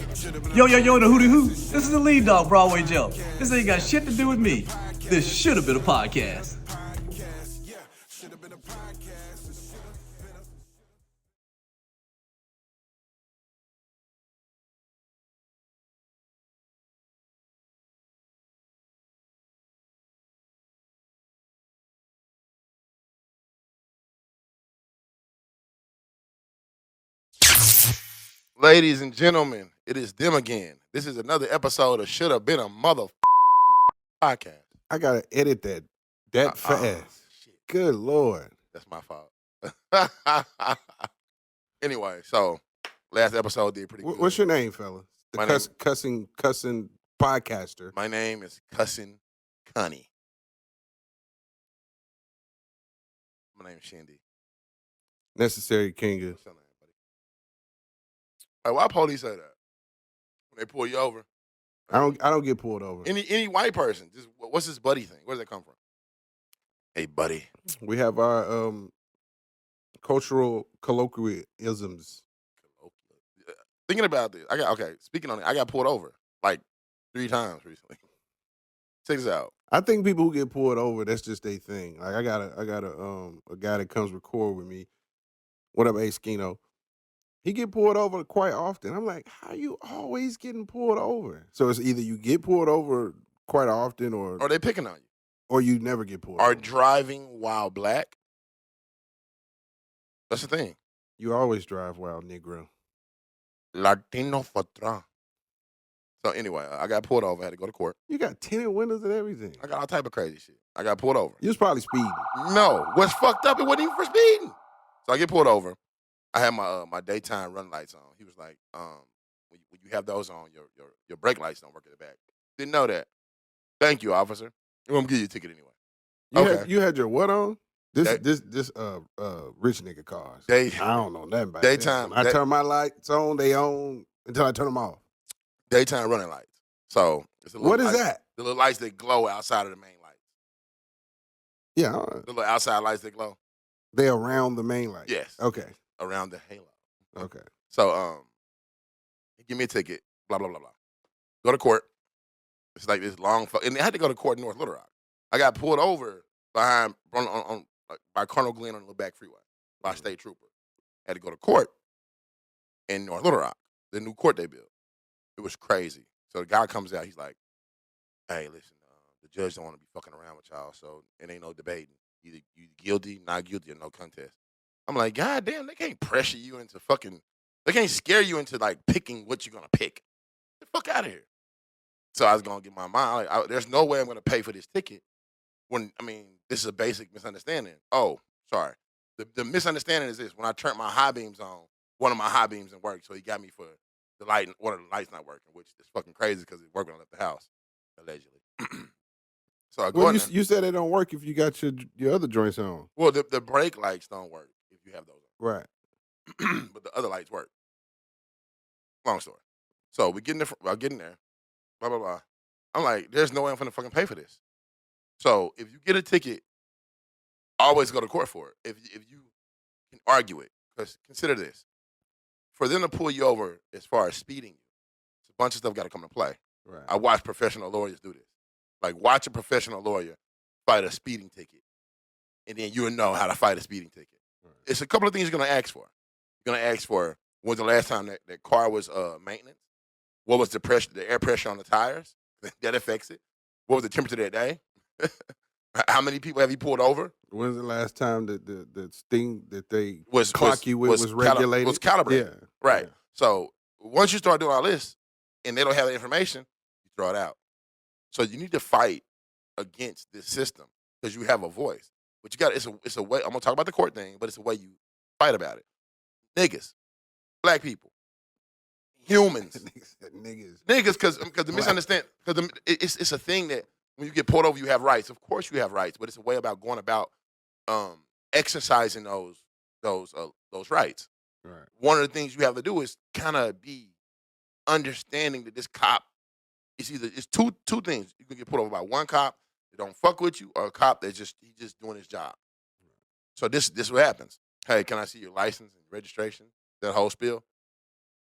Yo, the hootie hoo. This is the lead dog, Broadway Joe. This ain't got shit to do with me. This should have been a podcast. Ladies and gentlemen, it is them again. This is another episode of Should Have Been a Mother Podcast. I gotta edit that fast. Shit. Good Lord. That's my fault. Anyway, so last episode did pretty good. What's your name, fella? The cussing podcaster. My name is Cussin Cunny. My name is Shindy. Necessary Kinga. What's your name, buddy? All right, why police say that? When they pull you over? I don't get pulled over. Any white person, just what's this buddy thing? Where does that come from? Hey, buddy. We have our cultural colloquialisms. Thinking about this, speaking on it, I got pulled over like 3 times recently. Check this out. I think people who get pulled over, that's just their thing. Like I got a guy that comes record with me. What up, Ace Kino? He get pulled over quite often. I'm like, how you always getting pulled over? So it's either you get pulled over quite often or Are they picking on you? Or you never get pulled Are over. driving while black? That's the thing. You always drive while Negro. Latino Fatra. So anyway, I got pulled over. I had to go to court. You got tinted windows and everything. I got all type of crazy shit. I got pulled over. You was probably speeding. No, what's fucked up? It wasn't even for speeding. So I get pulled over. I had my daytime run lights on. He was like, when you have those on, your brake lights don't work in the back. Didn't know that. Thank you, officer. I'm gonna give you a ticket anyway. You had your what on? This rich nigga cars. I don't know nothing about daytime. I turn my lights on, they on until I turn them off. Daytime running lights. So it's a little what is light, that? The little lights that glow outside of the main lights. Yeah, The little outside lights that glow. they around the main light. Yes. Okay. Around the halo. Okay. So give me a ticket. Blah blah blah blah. Go to court. It's like this long, and I had to go to court in North Little Rock. I got pulled over by Colonel Glenn on the back freeway by a state trooper. Had to go to court in North Little Rock, the new court they built. It was crazy. So the guy comes out. He's like, "Hey, listen, the judge don't want to be fucking around with y'all, so it ain't no debating. Either you guilty, not guilty, or no contest." I'm like, God damn, they can't pressure you into fucking. They can't scare you into like picking what you're gonna pick. Get the fuck out of here. So I was gonna get my mind. Like, there's no way I'm gonna pay for this ticket. This is a basic misunderstanding. Oh, sorry. The misunderstanding is this: when I turned my high beams on, one of my high beams didn't work, so he got me for the light. One of the lights not working, which is fucking crazy because it worked when I left the house, allegedly. So I go. Well, you said it don't work if you got your other joints on. Well, the brake lights don't work if you have those on. Right. But the other lights work. Long story. So we get in there, blah, blah, blah. I'm like, there's no way I'm going to fucking pay for this. So if you get a ticket, always go to court for it. If you can argue it, because consider this. For them to pull you over as far as speeding you, it's a bunch of stuff got to come into play. Right. I watch professional lawyers do this. Like, watch a professional lawyer fight a speeding ticket, and then you'll know how to fight a speeding ticket. Right. It's a couple of things you're going to ask for. You're going to ask for, when was the last time that car was maintenance? What was the air pressure on the tires? That affects it. What was the temperature that day? How many people have you pulled over? When's the last time that the thing that they was regulated? Was calibrated. Yeah. Right. Yeah. So once you start doing all this and they don't have the information, you throw it out. So you need to fight against this system because you have a voice. But you got it's a way. I'm gonna talk about the court thing, but it's a way you fight about it. Niggas, black people, humans, niggas, because the misunderstand because it's a thing that when you get pulled over, you have rights. Of course, you have rights, but it's a way about going about exercising those rights. Right. One of the things you have to do is kind of be understanding that this cop it's two things. You can get pulled over by one cop that don't fuck with you, or a cop that he's just doing his job. So this is what happens. Hey, can I see your license and registration? That whole spiel.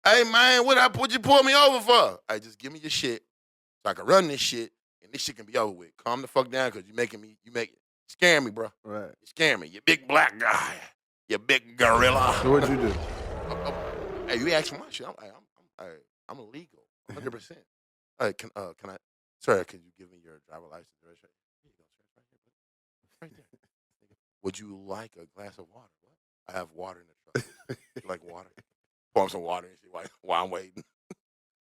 Hey, man, what you pull me over for? Hey, just give me your shit so I can run this shit and this shit can be over with. Calm the fuck down because you scaring me, bro. Right. You scaring me. You big black guy. You big gorilla. So what'd you do? Hey, you asking my shit. I'm illegal, 100%. Hey, can I, sir, can you give me your driver license? Here you go, sir. It's right there. Would you like a glass of water? What? I have water in the truck. You like water? Pour him some water and shit while I'm waiting.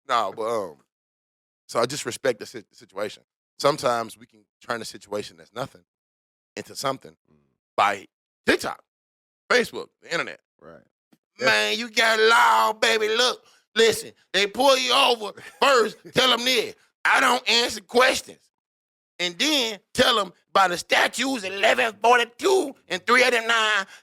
No, but so I just respect the situation. Sometimes we can turn a situation that's nothing into something by TikTok, Facebook, the internet. Right. Man, you got law, baby. Look, listen, they pull you over first, tell them this. I don't answer questions. And then tell them by the statutes 1142 and 389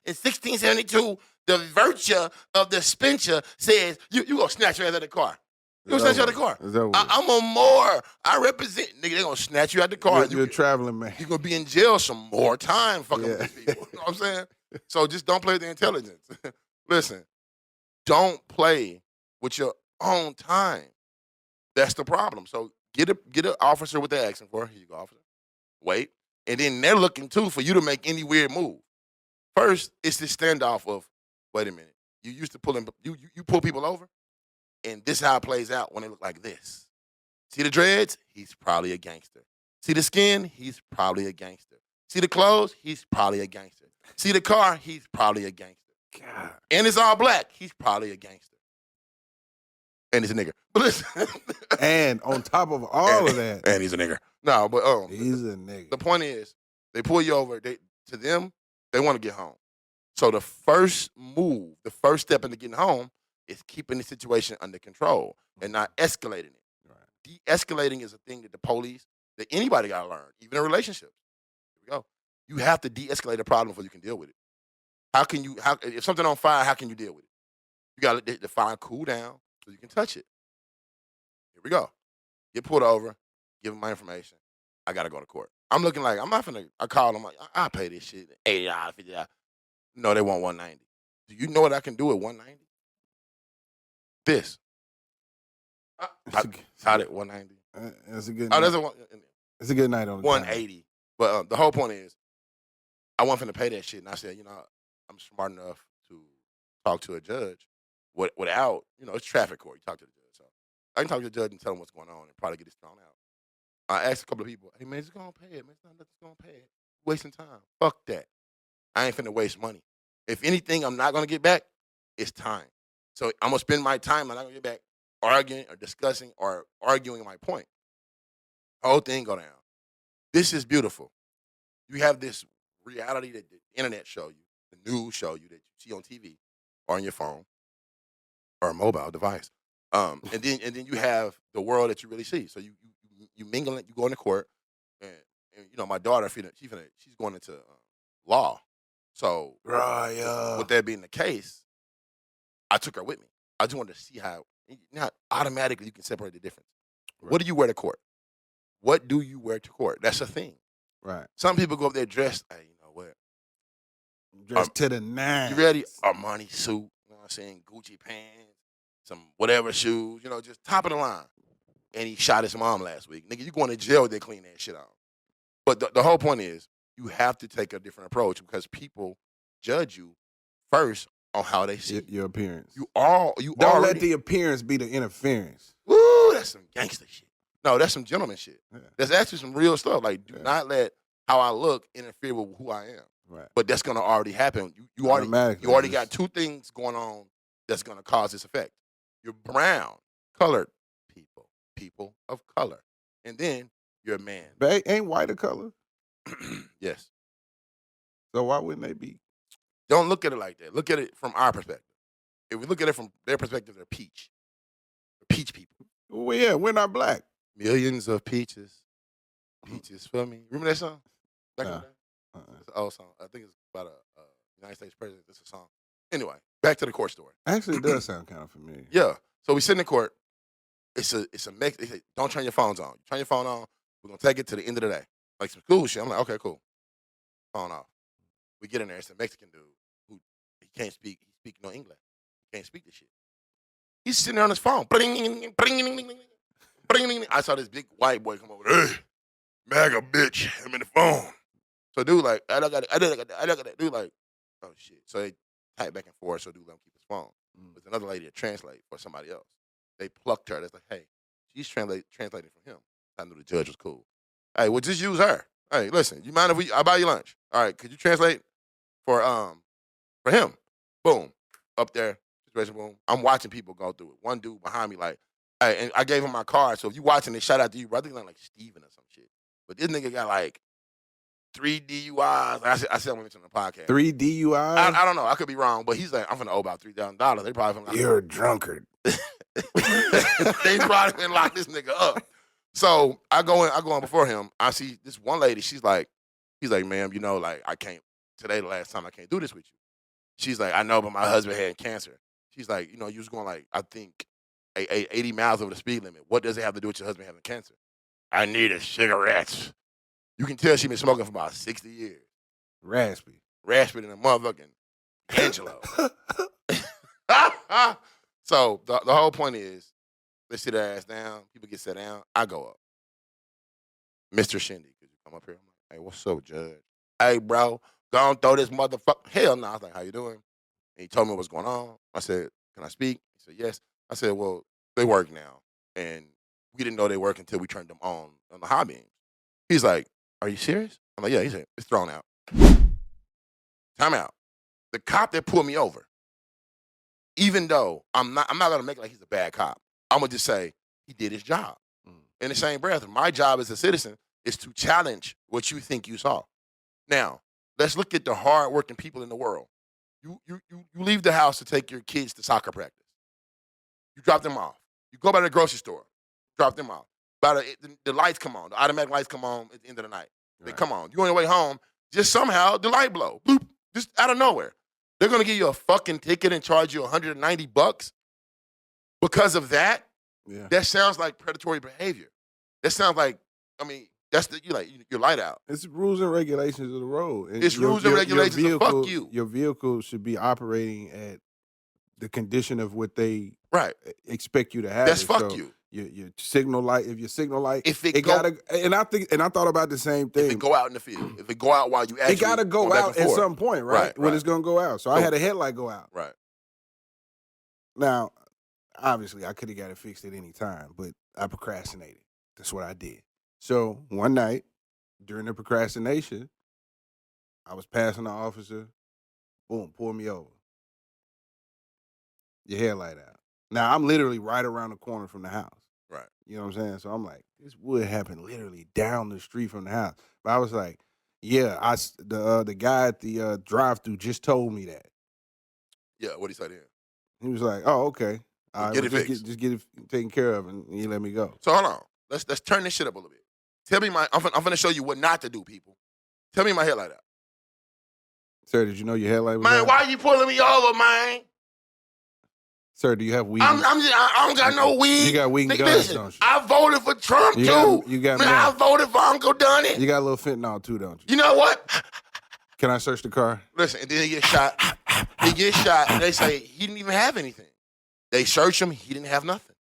and 1672, the virtue of the suspension says you gonna snatch your ass out of the car. You gonna snatch you out of the car. I'm a more. I represent. Nigga, they gonna snatch you out the car. You're a traveling man. You're gonna be in jail some more time fucking with these people. You know what I'm saying? So just don't play with the intelligence. Listen, don't play with your own time. That's the problem. So get an officer what they're asking for. Here you go, officer. Wait. And then they're looking, too, for you to make any weird move. First, it's this standoff of, wait a minute, you used to you pull people over, and this is how it plays out when they look like this. See the dreads? He's probably a gangster. See the skin? He's probably a gangster. See the clothes? He's probably a gangster. See the car? He's probably a gangster. God. And it's all black. He's probably a gangster. And he's a nigger. But listen. And on top of all of that. And he's a nigger. No, but he's a nigger. The point is, they pull you over. They want to get home. So the first move, the first step into getting home is keeping the situation under control and not escalating it. Right. De-escalating is a thing that the police, that anybody got to learn, even in relationships. Here we go. You have to de-escalate a problem before you can deal with it. If something on fire, how can you deal with it? You got to let the fire cool down so you can touch it. Here we go. Get pulled over, give them my information. I got to go to court. I'm looking like, I'm not finna, I call them, like, I'll pay this shit, $80, $50. No, they want $190. Do you know what I can do at $190? This. Got it, $190. That's a good night. It's a good night on the $180. But the whole point is, I wasn't finna pay that shit. And I said, I'm smart enough to talk to a judge without, it's traffic court. You talk to the judge. So I can talk to the judge and tell him what's going on and probably get this thrown out. I asked a couple of people, hey, man, just go on pay it, man. It's not nothing going to pay it. Wasting time. Fuck that. I ain't finna waste money. If anything I'm not going to get back, it's time. So I'm going to spend my time, I'm not going to get back arguing or discussing or arguing my point. The whole thing go down. This is beautiful. You have this reality that the internet show you, the news show you, that you see on TV or on your phone or a mobile device. And then you have the world that you really see. So you mingle it, you go into court, and my daughter, she's going into law. So with that being the case, I took her with me. I just wanted to see how, now automatically you can separate the difference. Right. What do you wear to court? What do you wear to court? That's a thing. Right. Some people go up there dressed, hey, you know what? Dressed to the nines. You ready? Armani suit, you know what I'm saying? Gucci pants, some whatever shoes, just top of the line. And he shot his mom last week. Nigga, you going to jail if they clean that shit out. But the whole point is, you have to take a different approach because people judge you first on how they see your appearance. Don't let the appearance be the interference. Woo, that's some gangster shit. No, that's some gentleman shit. Yeah. That's actually some real stuff. Like, do not let how I look interfere with who I am. Right. But that's gonna already happen. You already got two things going on that's gonna cause this effect. You're brown, colored people of color, and then you're a man. But ain't white a color? Yes. So why wouldn't they be? Don't look at it like that. Look at it from our perspective. If we look at it from their perspective, they're peach. They're peach people. Well, yeah, we're not black. Millions of peaches. Peaches for me. Remember that song? Back in the day? It's an old song. I think it's about a United States president. It's a song. Anyway, back to the court story. Actually, it does sound kind of familiar. Yeah. So we sit in court. It's a mix. They say, don't turn your phones on. You turn your phone on, we're going to take it to the end of the day. Like some cool shit. I'm like, okay, cool. Phone off. We get in there. It's a Mexican dude who he can't speak. He speaks no English. He can't speak this shit. He's sitting there on his phone. Bling, bling, bling, bling. I saw this big white boy come over. Hey, MAGA bitch, I'm in the phone. So dude like, I look at it. Dude like, oh shit. So they type back and forth. So dude let him keep his phone. There's another lady that translate for somebody else. They plucked her. That's like, hey, she's translating from him. I knew the judge was cool. Hey, well just use her. Hey, listen, you mind if I buy you lunch? All right, could you translate for him? Boom, up there. Boom. I'm watching people go through it. One dude behind me like, hey, and I gave him my card. So if you watching this, shout out to you, bro. I think like Steven or some shit. But this nigga got like 3 DUIs. I said I'm mentioning the podcast. 3 DUIs? I don't know. I could be wrong, but he's like, I'm finna owe about $3,000. They probably finna You're a drunkard. they probably finna lock this nigga up. So I go in before him. I see this one lady. He's like, ma'am, you know, like I can't. Today the last time I can't do this with you. She's like, I know, but my husband had cancer. She's like, you know, you was going like, I think 80 miles over the speed limit. What does it have to do with your husband having cancer? I need a cigarette. You can tell she been smoking for about 60 years. Raspy. Raspy than a motherfucking Angelo. So the whole point is, they sit their ass down. People get set down. I go up. Mr. Shindy, could you come up here? I'm like, hey, what's up, Judge? Hey, bro, go on throw this motherfucker. Hell no. I was like, how you doing? And he told me what's going on. I said, can I speak? He said, yes. I said, well, they work now. And we didn't know they work until we turned them on the high beams. He's like, are you serious? I'm like, yeah. He said, it's thrown out. Time out. The cop that pulled me over, even though I'm not going to make it like he's a bad cop. I'm going to just say he did his job. In the same breath, my job as a citizen is to challenge what you think you saw. Now, let's look at the hardworking people in the world. You leave the house to take your kids to soccer practice. You drop them off. You go by the grocery store, drop them off. By the lights come on. The automatic lights come on at the end of the night. They come on. You on your way home, just somehow the light blow. Boop, just out of nowhere. They're going to give you a fucking ticket and charge you $190 because of that? Yeah. That sounds like predatory behavior. That sounds like, I mean, that's your light out. It's rules and regulations of the road. And it's rules and regulations of fuck you. Your vehicle should be operating at the condition of what they expect you to have. That's fuck you. Your signal light, if your signal light, if it gotta, and I thought about the same thing. If it go out in the field, if it go out while you actually, it gotta go out at some point, right? When it's gonna go out. So I had a headlight go out. Right. Now, obviously, I could have got it fixed at any time, but I procrastinated. That's what I did. So one night during the procrastination, I was passing the officer. Boom, pull me over. Your headlight out. Now I'm literally right around the corner from the house. Right. You know what I'm saying? So I'm like, this would happen literally down the street from the house. But I was like, yeah, the guy at the drive-thru just told me that. Yeah, what'd he say to him? He was like, oh, okay. Get it fixed. Just get it taken care of, and he let me go. So hold on. Let's turn this shit up a little bit. Tell me I'm finna show you what not to do, people. Tell me my headlight out. Sir, did you know your headlight was man, out? Why are you pulling me over, man? Sir, do you have weed? I don't got no weed. You got weed and guns, don't you? I voted for Trump, too. You got man, I voted for Uncle Dunny. You got a little fentanyl, too, don't you? You know what? Can I search the car? Listen, and then he gets shot. He gets shot, and they say he didn't even have anything. They search him. He didn't have nothing.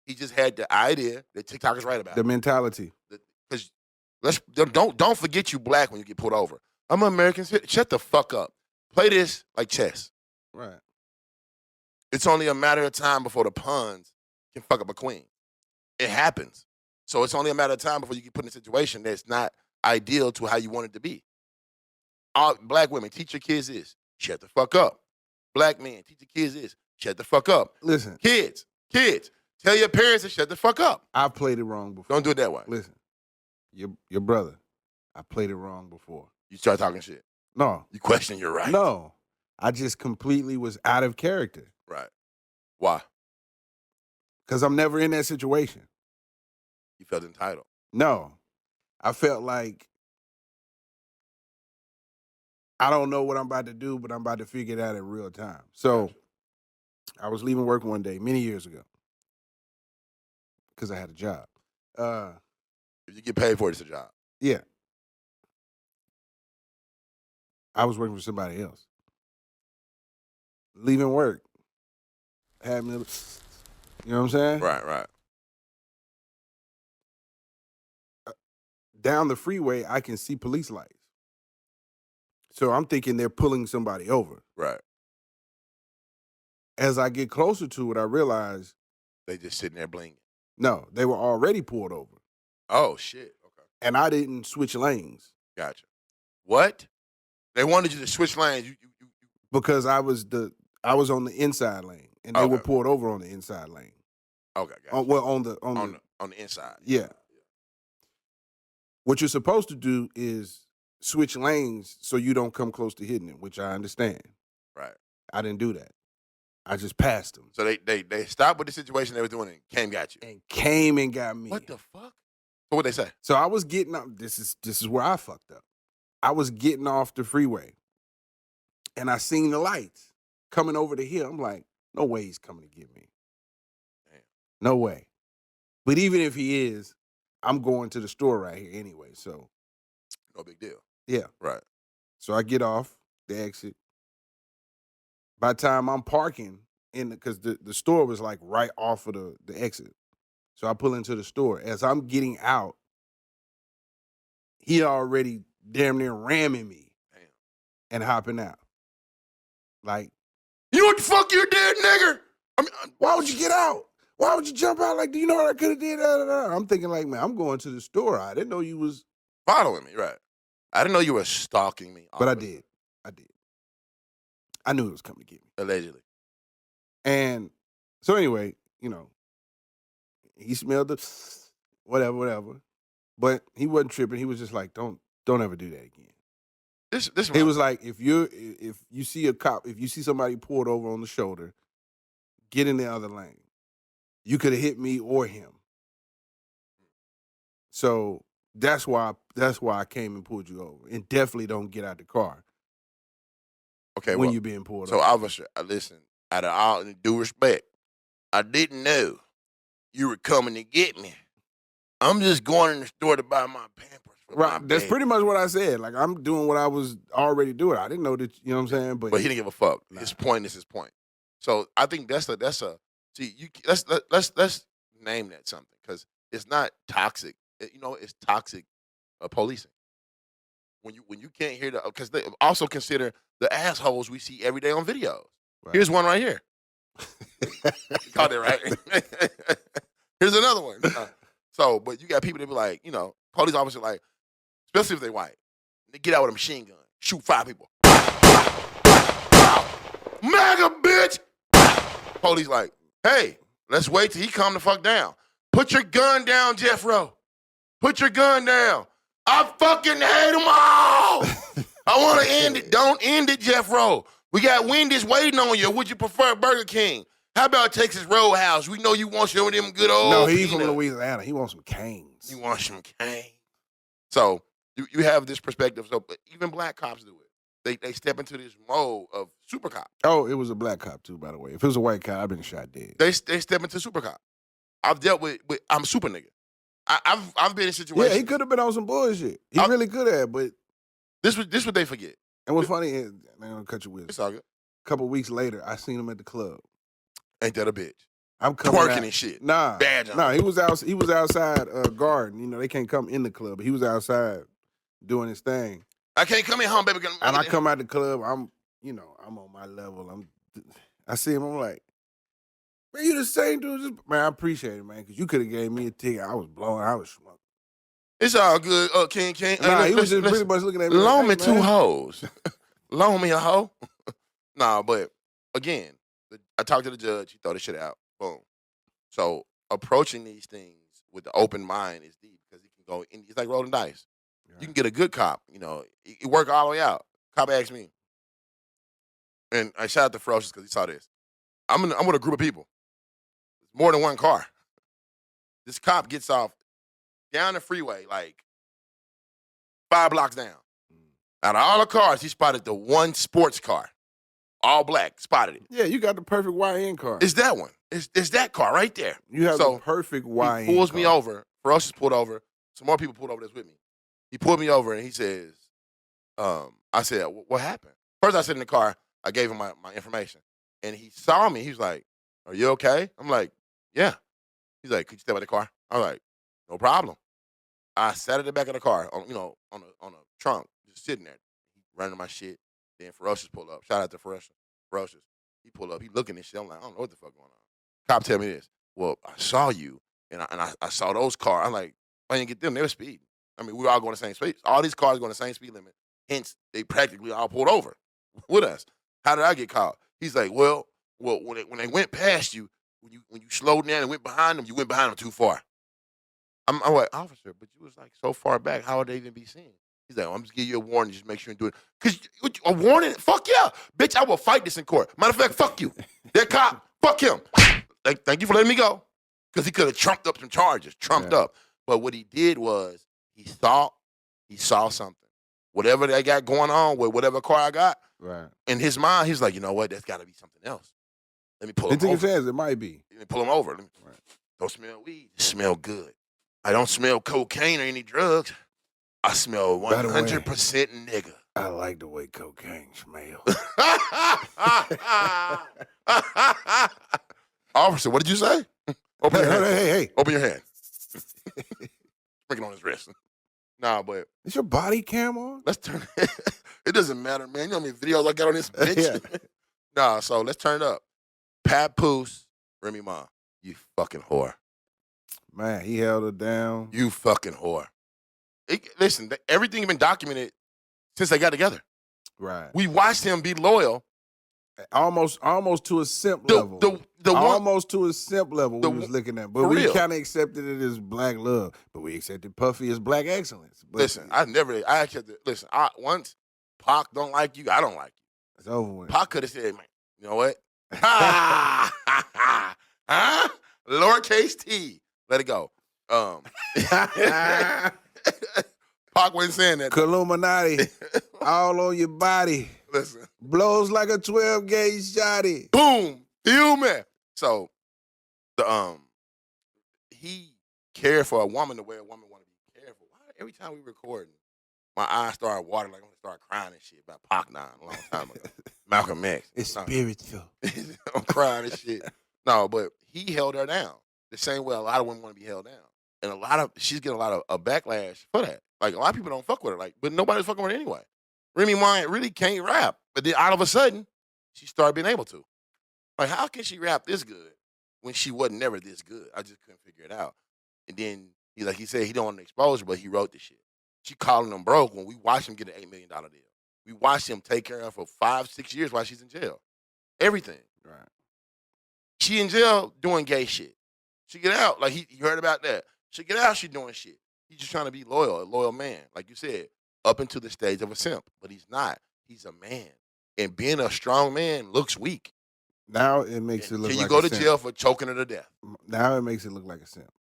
He just had the idea that TikTok is right about. The mentality. Because don't forget you black when you get pulled over. I'm an American citizen. Shut the fuck up. Play this like chess. Right. It's only a matter of time before the pawns can fuck up a queen. It happens. So it's only a matter of time before you get put in a situation that's not ideal to how you want it to be. All black women, teach your kids this. Shut the fuck up. Black men, teach your kids this. Shut the fuck up. Listen. Kids, tell your parents to shut the fuck up. I've played it wrong before. Don't do it that way. Listen, your brother, I played it wrong before. You start talking shit. No. You question your right. No. I just completely was out of character. Right. Why? Because I'm never in that situation. You felt entitled. No. I felt like I don't know what I'm about to do, but I'm about to figure it out in real time. So I was leaving work one day many years ago because I had a job. If you get paid for it, it's a job. Yeah. I was working for somebody else. Leaving work. Had me You know what I'm saying? Right. Down the freeway, I can see police lights. So I'm thinking they're pulling somebody over. Right. As I get closer to it, I realize They just sitting there blinking. no, they were already pulled over. Oh, shit. Okay. And I didn't switch lanes. Gotcha. What? They wanted you to switch lanes. You Because I was on the inside lane, and they were pulled over on the inside lane. Okay, gotcha. On the inside. Yeah. What you're supposed to do is switch lanes so you don't come close to hitting them, which I understand. Right. I didn't do that. I just passed them. So they stopped with the situation they were doing and came got you. And came and got me. What the fuck? So what they say? So I was getting up. This is where I fucked up. I was getting off the freeway, and I seen the lights coming over the hill. I'm like, no way he's coming to get me. Damn. No way. But even if he is, I'm going to the store right here anyway. So No big deal. yeah. Right. So I get off the exit. By the time I'm parking because the store was like right off of the exit. So I pull into the store. As I'm getting out, he already damn near ramming me. Damn. And hopping out. Like, you know what the fuck you did, nigger? I mean, why would you get out? Why would you jump out? Like, do you know what I could have did? I'm thinking like, man, I'm going to the store. I didn't know you was following me, right? I didn't know you were stalking me. But I did. I knew it was coming to get me. Allegedly. And so anyway, he smelled the whatever. But he wasn't tripping. He was just like, don't ever do that again. This It was like, if you see a cop, if you see somebody pulled over on the shoulder, get in the other lane. You could have hit me or him. So that's why I came and pulled you over. And definitely don't get out the car. Okay, when you're being pulled so over. officer, listen, out of all due respect, I didn't know you were coming to get me. I'm just going in the store to buy my Pampers. Right, that's pretty much what I said. Like, I'm doing what I was already doing. I didn't know that, you know what I'm saying? But he didn't give a fuck. Nah. His point is his point. So I think let's name that something, because it's not toxic. It's toxic policing. When you can't hear because they also consider the assholes we see every day on videos. Right. Here's one right here. You caught it, right? Here's another one. But you got people that be like, police officers like, especially if they white, they get out with a machine gun, shoot 5 people. MAGA, bitch! Police like, hey, let's wait till he calm the fuck down. Put your gun down, Jeffro. Put your gun down. I fucking hate them all. I want to end it. Don't end it, Jeffro. We got Wendy's waiting on you. Would you prefer Burger King? How about Texas Roadhouse? We know you want some of them good old No, he's from Louisiana. He wants some canes. He wants some canes. So you have this perspective. So even black cops do it. They step into this mode of super cop. Oh, it was a black cop too, by the way. If it was a white cop, I've been shot dead. They step into super cop. I've dealt with I'm a super nigga. I've been in situations. Yeah, he could have been on some bullshit. He really could have, but this what they forget. And what's funny is, I'm gonna cut you with. It's all good. A couple weeks later, I seen him at the club. Ain't that a bitch? I'm coming twerking out, and shit. Nah, badge on. Nah, he was outside guarding. They can't come in the club. But he was outside doing his thing. I can't come in home, baby. And I come out the club. I'm on my level. I see him. I'm like, man, you the same dude. Man, I appreciate it, man, because you could have gave me a ticket. I was blowing. I was smoking. It's all good, King. Nah, he was just pretty much looking at me. Loan like, me hey, 2 hoes. Loan me a hoe. Nah, but again, I talked to the judge. He throw this shit out. Boom. So approaching these things with the open mind is deep, because it can go. It's like rolling dice. Right. You can get a good cop. It work all the way out. Cop asked me, and I shout out to Ferocious because he saw this. I'm with a group of people. It's more than one car. This cop gets off down the freeway, like 5 blocks down. Out of all the cars, he spotted the one sports car, all black. Spotted it. Yeah, you got the perfect YN car. It's that one. It's that car right there. You have the perfect YN. He pulls car. me over. Ferocious pulled over. Some more people pulled over that's with me. He pulled me over and he says, I said, what happened? First I said in the car, I gave him my information. And he saw me. He was like, are you okay? I'm like, Yeah. He's like, could you stay by the car? I was like, no problem. I sat at the back of the car, on a trunk, just sitting there, running my shit. Then Ferocious pull up. Shout out to Ferocious. He pull up. He looking at shit. I'm like, I don't know what the fuck going on. Cop tell me this. Well, I saw you, and I saw those cars. I'm like, I didn't get them. They were speeding. I mean, we were all going the same speed. All these cars going the same speed limit. Hence, they practically all pulled over with us. How did I get caught? He's like, well, when they went past you, when you slowed down and went behind them, you went behind them too far. I'm like, officer, but you was like so far back. How would they even be seen? He's like, I'm just giving you a warning. Just make sure you do it. Because a warning? Fuck yeah. Bitch, I will fight this in court. Matter of fact, fuck you. That cop, fuck him. Thank you for letting me go. Because he could have trumped up some charges, up. But what he did was he thought he saw something. Whatever they got going on with whatever car I got, right. In his mind, he's like, you know what? That's got to be something else. Let me pull him over. He took a chance. It might be. Let me pull him over. Don't smell weed. Smell good. I don't smell cocaine or any drugs. I smell 100% nigga. I like the way cocaine smells. Officer, what did you say? Open your hand. Hey. Open your hand. Sprinkle on his wrist. Nah, but is your body cam on? Let's turn it. It doesn't matter, man. You know how many videos I got on this bitch? Yeah. Nah, so let's turn it up. Papoose, Remy Ma, you fucking whore. Man, he held her down. You fucking whore. Listen, everything been documented since they got together. Right. We watched him be loyal. Almost to a simp level. Almost to a simp level we was looking at. But we kind of accepted it as black love. But we accepted Puffy as black excellence. But listen, I accepted, listen, once Pac don't like you, I don't like you. It's over with. Pac could have said, man, you know what? Lowercase T. Let it go. Pac wasn't saying that. Illuminati, all on your body. Listen. Blows like a 12-gauge shotty. Boom. Feel me. So, he cared for a woman the way a woman want to be cared for. Why every time we recording, my eyes start watering like I'm going to start crying and shit about Pac 9 a long time ago. Malcolm X. It's spiritual. I'm crying and shit. No, but he held her down the same way a lot of women want to be held down. And she's getting a lot of backlash for that. Like, a lot of people don't fuck with her. But nobody's fucking with her anyway. Remy Ma really can't rap. But then all of a sudden, she started being able to. Like, how can she rap this good when she wasn't never this good? I just couldn't figure it out. And then, he said he don't want an exposure, but he wrote the shit. She calling him broke when we watched him get an $8 million deal. We watched him take care of her for 5-6 years while she's in jail. Everything. Right. She in jail doing gay shit. She get out. Like, you heard about that. She get out, she doing shit. He's just trying to be loyal, a loyal man. Like you said, up into the stage of a simp. But he's not. He's a man. And being a strong man looks weak. Now it makes it look like a simp. Can you go to jail for choking her to death? Now it makes it look like a simp.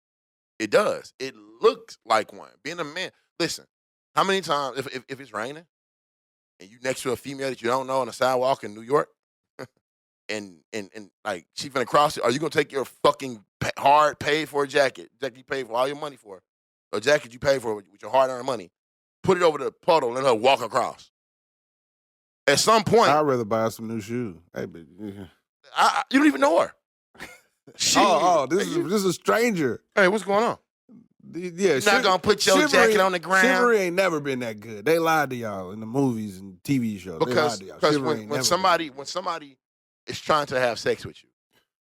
It does. It looks like one. Being a man. Listen, how many times, if it's raining, and you next to a female that you don't know on the sidewalk in New York, and like she finna cross it, are you gonna take your fucking hard paid for a jacket you paid for all your money for, a jacket you paid for with your hard earned money, put it over the puddle and let her walk across? At some point, I'd rather buy some new shoes. Hey, but, yeah. You don't even know her. This is a stranger. Hey, what's going on? Yeah, you're not gonna put your jacket on the ground. Chivalry ain't never been that good. They lied to y'all in the movies and TV shows. Because when somebody is trying to have sex with you,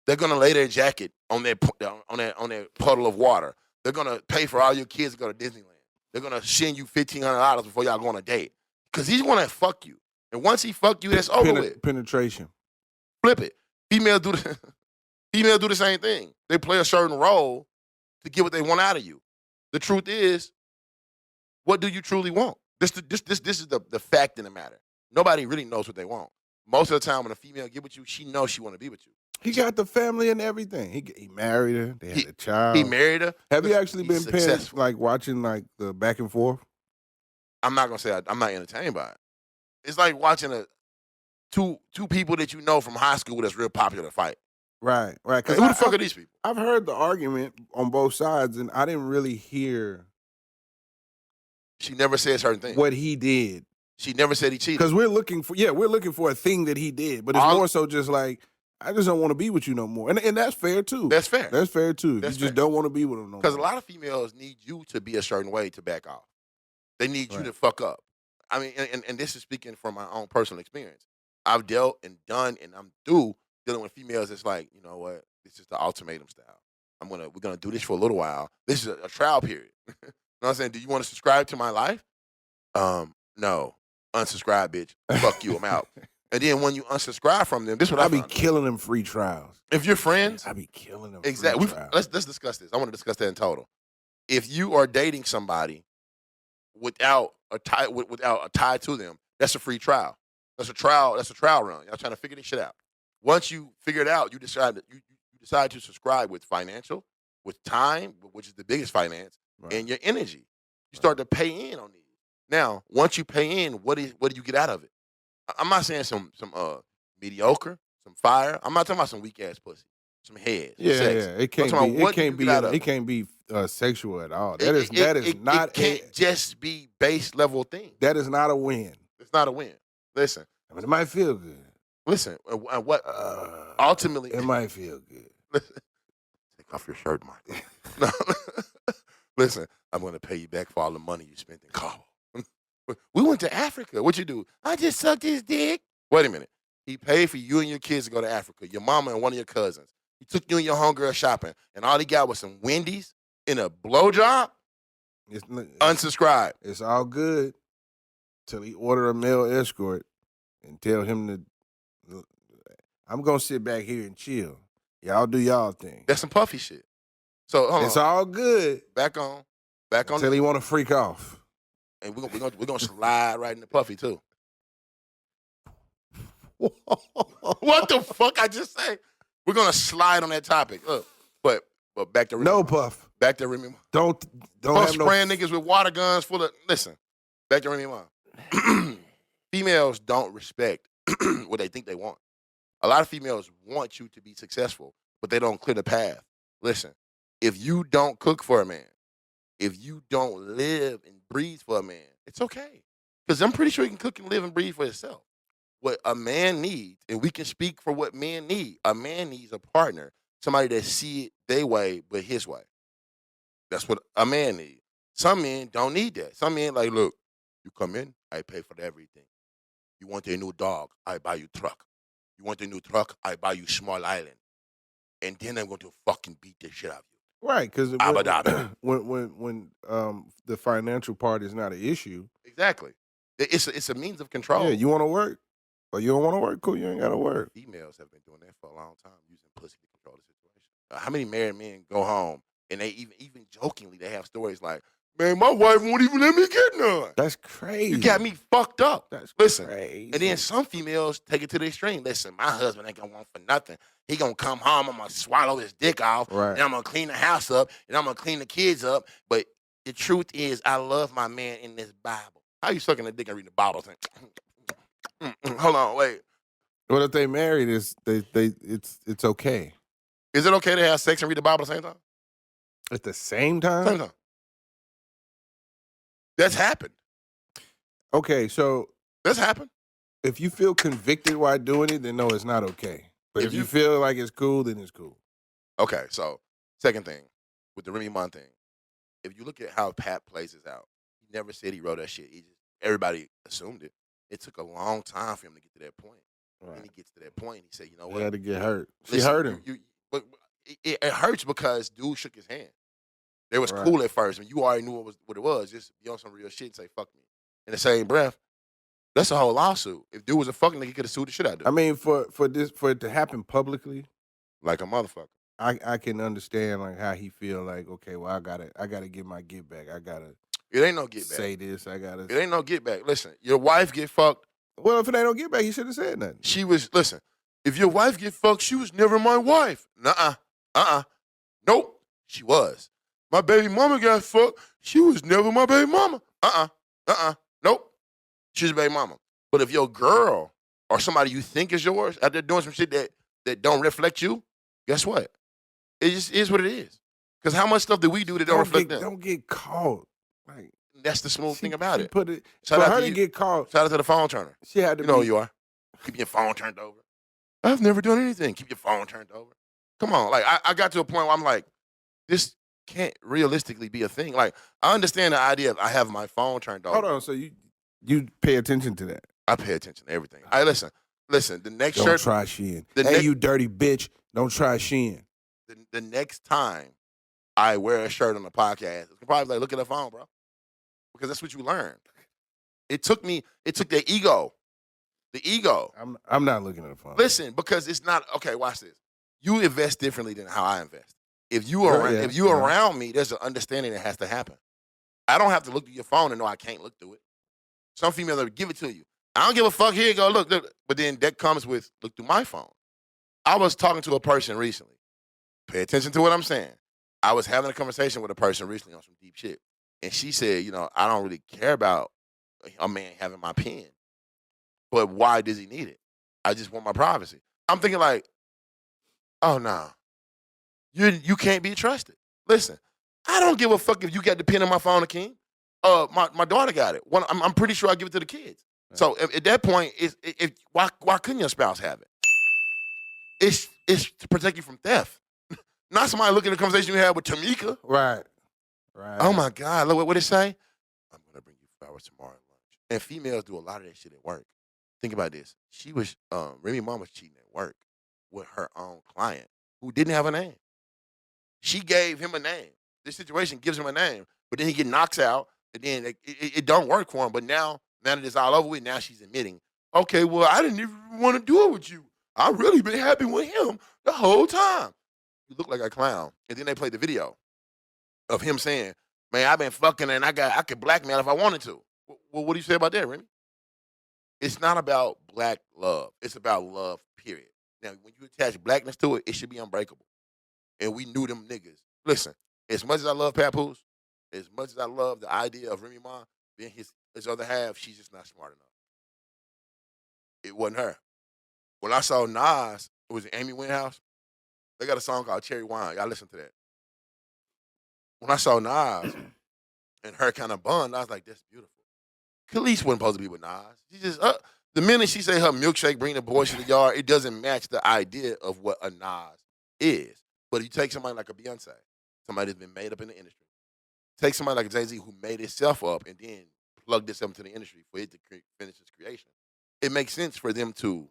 they're gonna lay their jacket on their puddle of water. They're gonna pay for all your kids to go to Disneyland. They're gonna send you $1,500 before y'all go on a date because he's gonna fuck you. And once he fuck you, that's over with. Penetration. Flip it. Females do the same thing. They play a certain role to get what they want out of you. The truth is, what do you truly want? This is the fact in the matter. Nobody really knows what they want. Most of the time when a female get with you, she knows she want to be with you. He got the family and everything. He married her. They had a child. He married her. Have you actually been paying, like watching like the back and forth? I'm not gonna say I'm not entertained by it. It's like watching two people that you know from high school that's real popular fight. Right. Who the fuck are these people? I've heard the argument on both sides, and I didn't really hear. She never said certain things. What he did. She never said he cheated. Because we're looking for a thing that he did, but it's more so just like I just don't want to be with you no more. And that's fair too. That's fair. That's fair too. If That's you just fair. don't want to be with them no more. Because a lot of females need you to be a certain way to back off. They need you Right. to fuck up. I mean, and this is speaking from my own personal experience. I've dealt and done, and I'm through dealing with females. It's like, you know what? This is the ultimatum style. We're gonna do this for a little while. This is a trial period. You know what I'm saying? Do you want to subscribe to my life? No. Unsubscribe, bitch. Fuck you. I'm out. And then when you unsubscribe from them, this is what I be killing them free trials. If you're friends, I be killing them. exactly. Free trials. Let's discuss this. I want to discuss that in total. If you are dating somebody without a tie to them, that's a free trial. That's a trial run. Y'all trying to figure this shit out. Once you figure it out, you decide to subscribe with financial, with time, which is the biggest finance, Right. and your energy. You start to pay in on these. Now, once you pay in, what do you get out of it? I'm not saying some mediocre, some fire. I'm not talking about some weak ass pussy, some head, some sex. Yeah. It can't be sexual at all. That is not. It can't just be base level thing. That is not a win. It's not a win. Listen. I mean, it might feel good. Listen. What ultimately it might feel good. Listen, take off your shirt, Michael. No. Listen, I'm going to pay you back for all the money you spent in Cabo. We went to Africa. What you do? I just sucked his dick. Wait a minute. He paid for you and your kids to go to Africa, your mama and one of your cousins. He took you and your homegirl shopping, and all he got was some Wendy's and a blowjob? Unsubscribe. It's all good till he order a male escort and tell him to, I'm going to sit back here and chill. Y'all do y'all thing. That's some puffy shit. So hold it's on. all good. Back on. Until he want to freak off. And we're gonna slide right in the puffy too. What the fuck I just say? We're gonna slide on that topic. Look, but back to Remy. No puff. Back to Remy. Don't have spraying niggas with water guns full of. Listen, back to Remy Ma. Females don't respect what they think they want. A lot of females want you to be successful, but they don't clear the path. Listen, if you don't cook for a man, if you don't live and breathe for a man, it's okay. Because I'm pretty sure you can cook and live and breathe for yourself. What a man needs, and we can speak for what men need, a man needs a partner, somebody that see it their way, but his way. That's what a man needs. Some men don't need that. Some men like, look, you come in, I pay for everything. You want a new dog, I buy you truck. You want a new truck, I buy you small island. And then I'm going to fucking beat the shit out of you. Right, because when the financial part is not an issue. Exactly. It's a means of control. Yeah, you want to work, or you don't want to work, cool, you ain't got to work. Females have been doing that for a long time, using pussy to control the situation. How many married men go home and they even jokingly, they have stories like, man, my wife won't even let me get none. That's crazy. You got me fucked up. That's Listen, crazy. And then some females take it to the extreme. Listen, my husband ain't gonna want for nothing. He gonna come home, I'm gonna swallow his dick off, Right. and I'm gonna clean the house up, and I'm gonna clean the kids up. But the truth is, I love my man in this Bible. How you sucking the dick and reading the Bible? Hold on, wait. Well, if they married, it's okay. Is it okay to have sex and read the Bible at the same time? At the same time? Same time. That's happened. Okay, so That's happened. if you feel convicted while doing it, then no, it's not okay. But if you feel like it's cool, then it's cool. Okay, so second thing, with the Remy Ma thing, if you look at how Pat plays this out, he never said he wrote that shit. Everybody assumed it. It took a long time for him to get to that point. Right. And he gets to that point, he said, you know He what? had to get hurt. She Listen, hurt him. But it hurts because dude shook his hand. They was Right. cool at first, and you already knew what it was. Just be on some real shit and say, fuck me. In the same breath, that's a whole lawsuit. If dude was a fucking nigga, he could have sued the shit out of dude. I mean, for it to happen publicly, like a motherfucker. I can understand like how he feel like, okay, well, I gotta get my get back. I gotta It ain't no get back. say this. I gotta. It ain't no get back. Listen, your wife get fucked. Well, if it ain't no get back, he should have said nothing. She was, listen, if your wife get fucked, she was never my wife. Nuh-uh. Nope, she was. My baby mama got fucked. She was never my baby mama. Nope, she's a baby mama. But if your girl or somebody you think is yours out there doing some shit that don't reflect you, guess what? It just is what it is. Because how much stuff do we do that don't reflect them? Don't get caught. Like, that's the smooth thing about it. Put it. Shout For out her to to you. get caught, Shout out to the phone turner. she had to. You know who you are. Keep your phone turned over. I've never done anything. Keep your phone turned over. Come on. Like, I got to a point where I'm like, this can't realistically be a thing. Like, I understand the idea of I have my phone turned over. Hold on. So you pay attention to that? I pay attention to everything. Listen. The next Don't shirt. try SHIN. Hey, you dirty bitch. Don't try SHIN. The next time I wear a shirt on the podcast, it's probably like, look at the phone, bro. Because that's what you learn. It took the ego. The ego. I'm not looking at the phone. Listen, because it's not, okay, watch this. You invest differently than how I invest. If you are around me, there's an understanding that has to happen. I don't have to look through your phone and know I can't look through it. Some females will give it to you. I don't give a fuck. Here you go. Look. But then that comes with look through my phone. I was talking to a person recently. Pay attention to what I'm saying. I was having a conversation with a person recently on some deep shit. And she said, I don't really care about a man having my pen. But why does he need it? I just want my privacy. I'm thinking like, oh, no. You can't be trusted. Listen, I don't give a fuck if you got the pen on my phone, Akeem. My daughter got it. I'm pretty sure I give it to the kids. Right. So at that point, why couldn't your spouse have it? It's to protect you from theft. Not somebody looking at the conversation you had with Tamika. Right. Oh, my God. Look, what it say? I'm going to bring you flowers tomorrow at lunch. And females do a lot of that shit at work. Think about this. She was, Remy Ma was cheating at work with her own client who didn't have a name. She gave him a name. This situation gives him a name, but then he get knocked out, and then it don't work for him. But now that it's all over with, now she's admitting, okay, well, I didn't even want to do it with you. I've really been happy with him the whole time. You look like a clown. And then they played the video of him saying, man, I've been fucking and I could blackmail if I wanted to. Well, what do you say about that, Remy? It's not about black love. It's about love, period. Now, when you attach blackness to it, it should be unbreakable. And we knew them niggas. Listen, as much as I love Papoose, as much as I love the idea of Remy Ma, then his other half, she's just not smart enough. It wasn't her. When I saw Nas, it was Amy Winehouse. They got a song called Cherry Wine. Y'all listen to that. When I saw Nas and her kind of bond, I was like, that's beautiful. Khalees wasn't supposed to be with Nas. She just, the minute she say her milkshake bring the boys to the yard, it doesn't match the idea of what a Nas is. But you take somebody like a Beyonce, somebody that's been made up in the industry. Take somebody like a Jay-Z who made itself up and then plugged this up into the industry for it to finish its creation. It makes sense for them to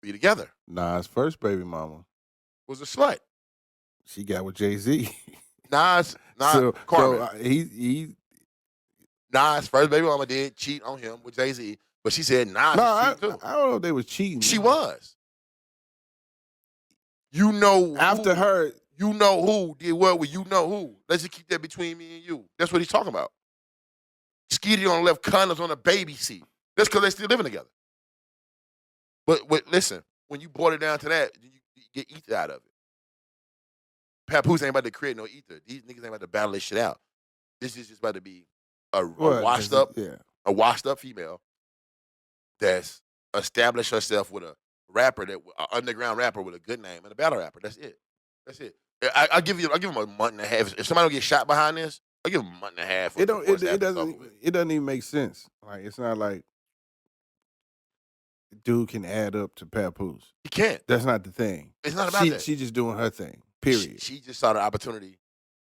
be together. Nas' first baby mama was a slut. She got with Jay-Z. Nas, Carmen. Nas' first baby mama did cheat on him with Jay-Z, but she said Nas was cheating too. I don't know if they was cheating. She was. You know after who, her. You know who did what with you know who. Let's just keep that between me and you. That's what he's talking about. Skeety on left condoms on a baby seat. That's because they're still living together. But listen, when you boil it down to that, you get ether out of it. Papoose ain't about to create no ether. These niggas ain't about to battle this shit out. This is just about to be a washed up female that's established herself with a rapper, an underground rapper with a good name and a battle rapper. That's it. I give him a month and a half. If somebody don't get shot behind this, I give him a month and a half. It doesn't even make sense. Like it's not like dude can add up to Papoose. He can't. That's not the thing. It's not about that. She's just doing her thing. Period. She just saw the opportunity.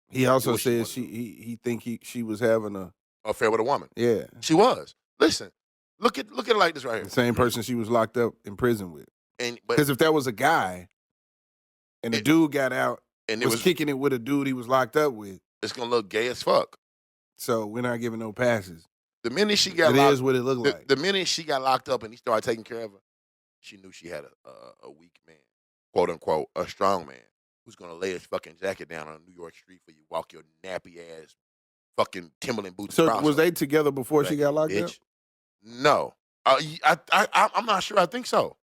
He also said he think she was having a affair with a woman. Yeah, she was. Listen, look at it like this right here. The same person she was locked up in prison with. Because if that was a guy, and the dude got out and was kicking it with a dude he was locked up with, it's gonna look gay as fuck. So we're not giving no passes. The minute she got locked, is what it looked like. The minute she got locked up and he started taking care of her, she knew she had a weak man, quote unquote, a strong man who's gonna lay his fucking jacket down on a New York street for you, walk your nappy ass fucking Timberland boots. So was they together before she got locked up? No, I'm not sure. I think so.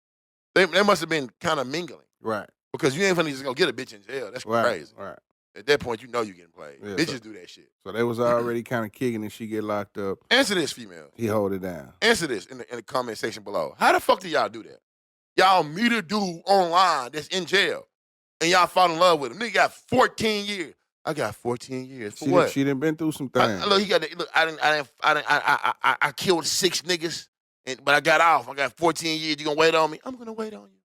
They must have been kind of mingling, right? Because you ain't finna just go get a bitch in jail. That's crazy. Right. At that point, you know you getting played. Yeah, bitches do that shit. So they was already kind of kicking and she get locked up. Answer this, female. He hold it down. Answer this in the comment section below. How the fuck do y'all do that? Y'all meet a dude online that's in jail, and y'all fall in love with him. Nigga got 14 years. I got 14 years for what? She done been through some things. Look, he got. Look, I killed 6 niggas. But I got off. I got 14 years. You gonna wait on me? I'm gonna wait on you.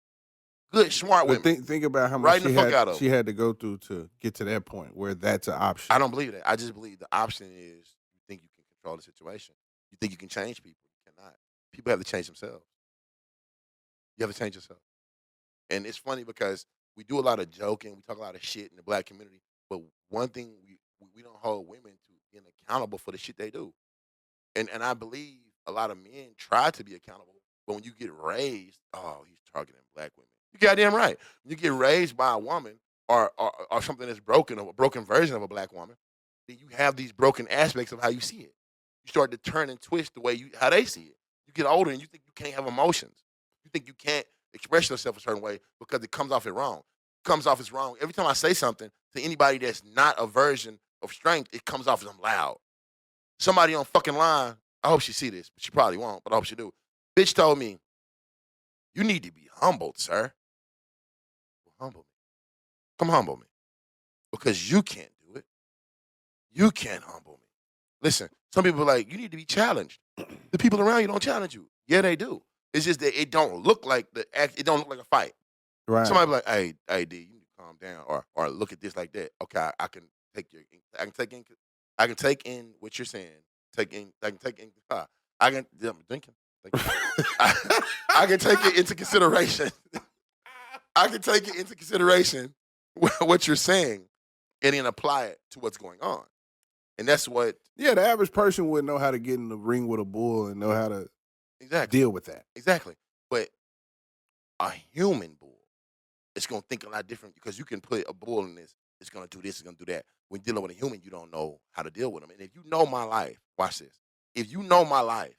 Good, smart But women. think about how Right much the fuck out of she had to go through to get to that point where that's an option. I don't believe that. I just believe the option is you think you can control the situation. You think you can change people. You cannot. People have to change themselves. You have to change yourself. And it's funny because we do a lot of joking. We talk a lot of shit in the black community. But one thing we don't hold women to being accountable for the shit they do. And I believe a lot of men try to be accountable. But when you get raised, oh, he's targeting black women. You goddamn right. When you get raised by a woman or something that's broken, or a broken version of a black woman, then you have these broken aspects of how you see it. You start to turn and twist the way how they see it. You get older and you think you can't have emotions. You think you can't express yourself a certain way because it comes off as wrong. It comes off as wrong. Every time I say something to anybody that's not a version of strength, it comes off as I'm loud. Somebody on fucking line, I hope she see this, but she probably won't, but I hope she do. Bitch told me, you need to be humbled, sir. Well, humble me. Come humble me. Because you can't do it. You can't humble me. Listen, some people are like, you need to be challenged. The people around you don't challenge you. Yeah, they do. It's just that it don't look like it don't look like a fight. Right. Somebody be like, hey, D, you need to calm down, or look at this like that. Okay, I can take in what you're saying. I'm thinking. I can take it into consideration. I can take it into consideration what you're saying and then apply it to what's going on. And that's what. Yeah, the average person wouldn't know how to get in the ring with a bull and know how to deal with that. Exactly. But a human bull, it's going to think a lot different because you can put a bull in this. It's going to do this. It's going to do that. When dealing with a human, you don't know how to deal with them. And if you know my life, watch this. If you know my life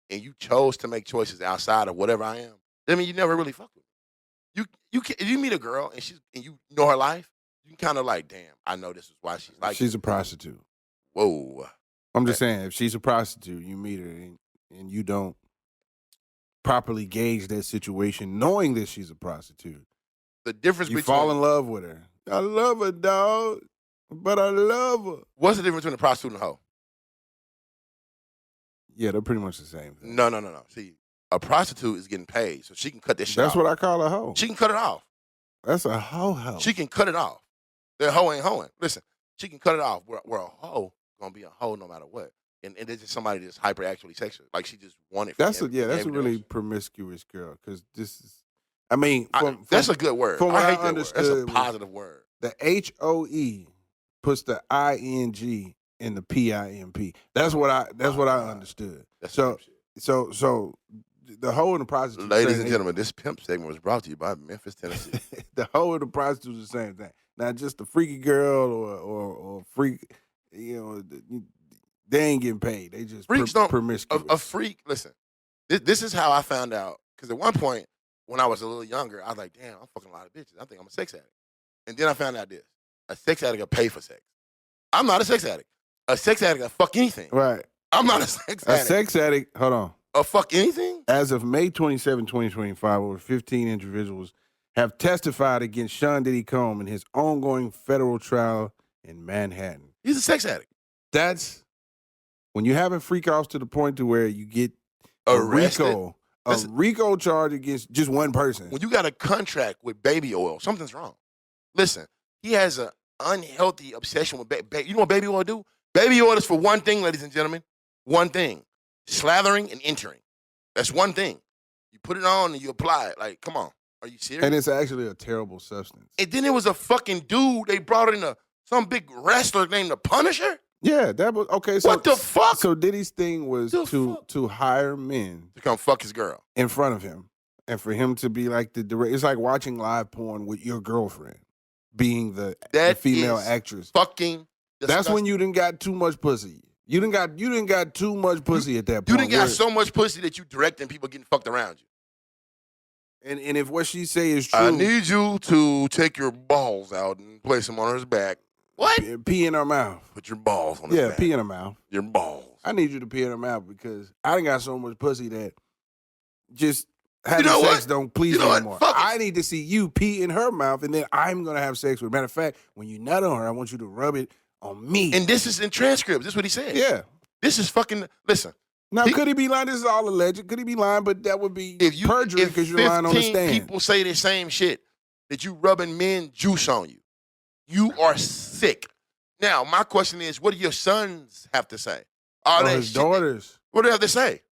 and you chose to make choices outside of whatever I am, that means you never really fuck with me. If you meet a girl and you know her life, you can kind of like, damn, I know this is why she's like. She's a prostitute. Whoa. I'm just saying, if she's a prostitute, you meet her and you don't properly gauge that situation, knowing that she's a prostitute. The difference you between fall in love with her. I love her, dog, but I love her. What's the difference between a prostitute and a hoe? Yeah, they're pretty much the same thing. No. See, a prostitute is getting paid, so she can cut this shit off. That's what I call a hoe. She can cut it off. That's a hoe. She can cut it off. The hoe ain't hoeing. Listen, she can cut it off. Where a hoe gonna be a hoe no matter what. And it's just somebody that's hyperactually sexual. Like she just wanted. That's a really promiscuous girl. Because this is, I mean, that's a good word. I hate that word. That's a positive word. The HOE puts the ING in the PIMP. That's what I understood. So the hoe and the prostitute. Ladies and gentlemen, this pimp segment was brought to you by Memphis, Tennessee. The hoe and the prostitute is the same thing. Now, just a freaky girl or freak, they ain't getting paid. They just promiscuous. A freak. Listen, this is how I found out. Because at one point, when I was a little younger, I was like, damn, I'm fucking a lot of bitches. I think I'm a sex addict. And then I found out this. A sex addict will pay for sex. I'm not a sex addict. A sex addict will fuck anything. Right. I'm not a sex addict. A sex addict, hold on. A fuck anything? As of May 27, 2025, over 15 individuals have testified against Sean Diddy Combs in his ongoing federal trial in Manhattan. He's a sex addict. That's when you're having freak offs to the point to where you get arrested. A RICO charge against just one person. When you got a contract with baby oil, something's wrong. Listen, he has an unhealthy obsession with baby. You know what baby oil do? Baby oil is for one thing, ladies and gentlemen. One thing. Slathering and entering. That's one thing. You put it on and you apply it. Like, come on. Are you serious? And it's actually a terrible substance. And then it was a fucking dude. They brought in some big wrestler named the Punisher. Yeah, that was okay. So what the fuck? So Diddy's thing was to hire men to come fuck his girl in front of him, and for him to be like the director. It's like watching live porn with your girlfriend being the female actress. Fucking disgusting. That's when you done got too much pussy. You done got too much pussy at that point. You done got so much pussy that you directing people getting fucked around you. And if what she say is true, I need you to take your balls out and place them on her back. What? Pee in her mouth. Put your balls on her back. Yeah, pee in her mouth. Your balls. I need you to pee in her mouth because I done got so much pussy that just having sex don't please me anymore. I need to see you pee in her mouth, and then I'm going to have sex with her. Matter of fact, when you nut on her, I want you to rub it on me. And this is in transcripts. This is what he said. Yeah. This is fucking, listen, Now, could he be lying? This is all alleged. Could he be lying? But that would be perjury because you're lying on the stand. 15 people say the same shit, that you rubbing men juice on you, you are sick. Now, my question is, what do your sons have to say? Or his daughters. What do they have to say?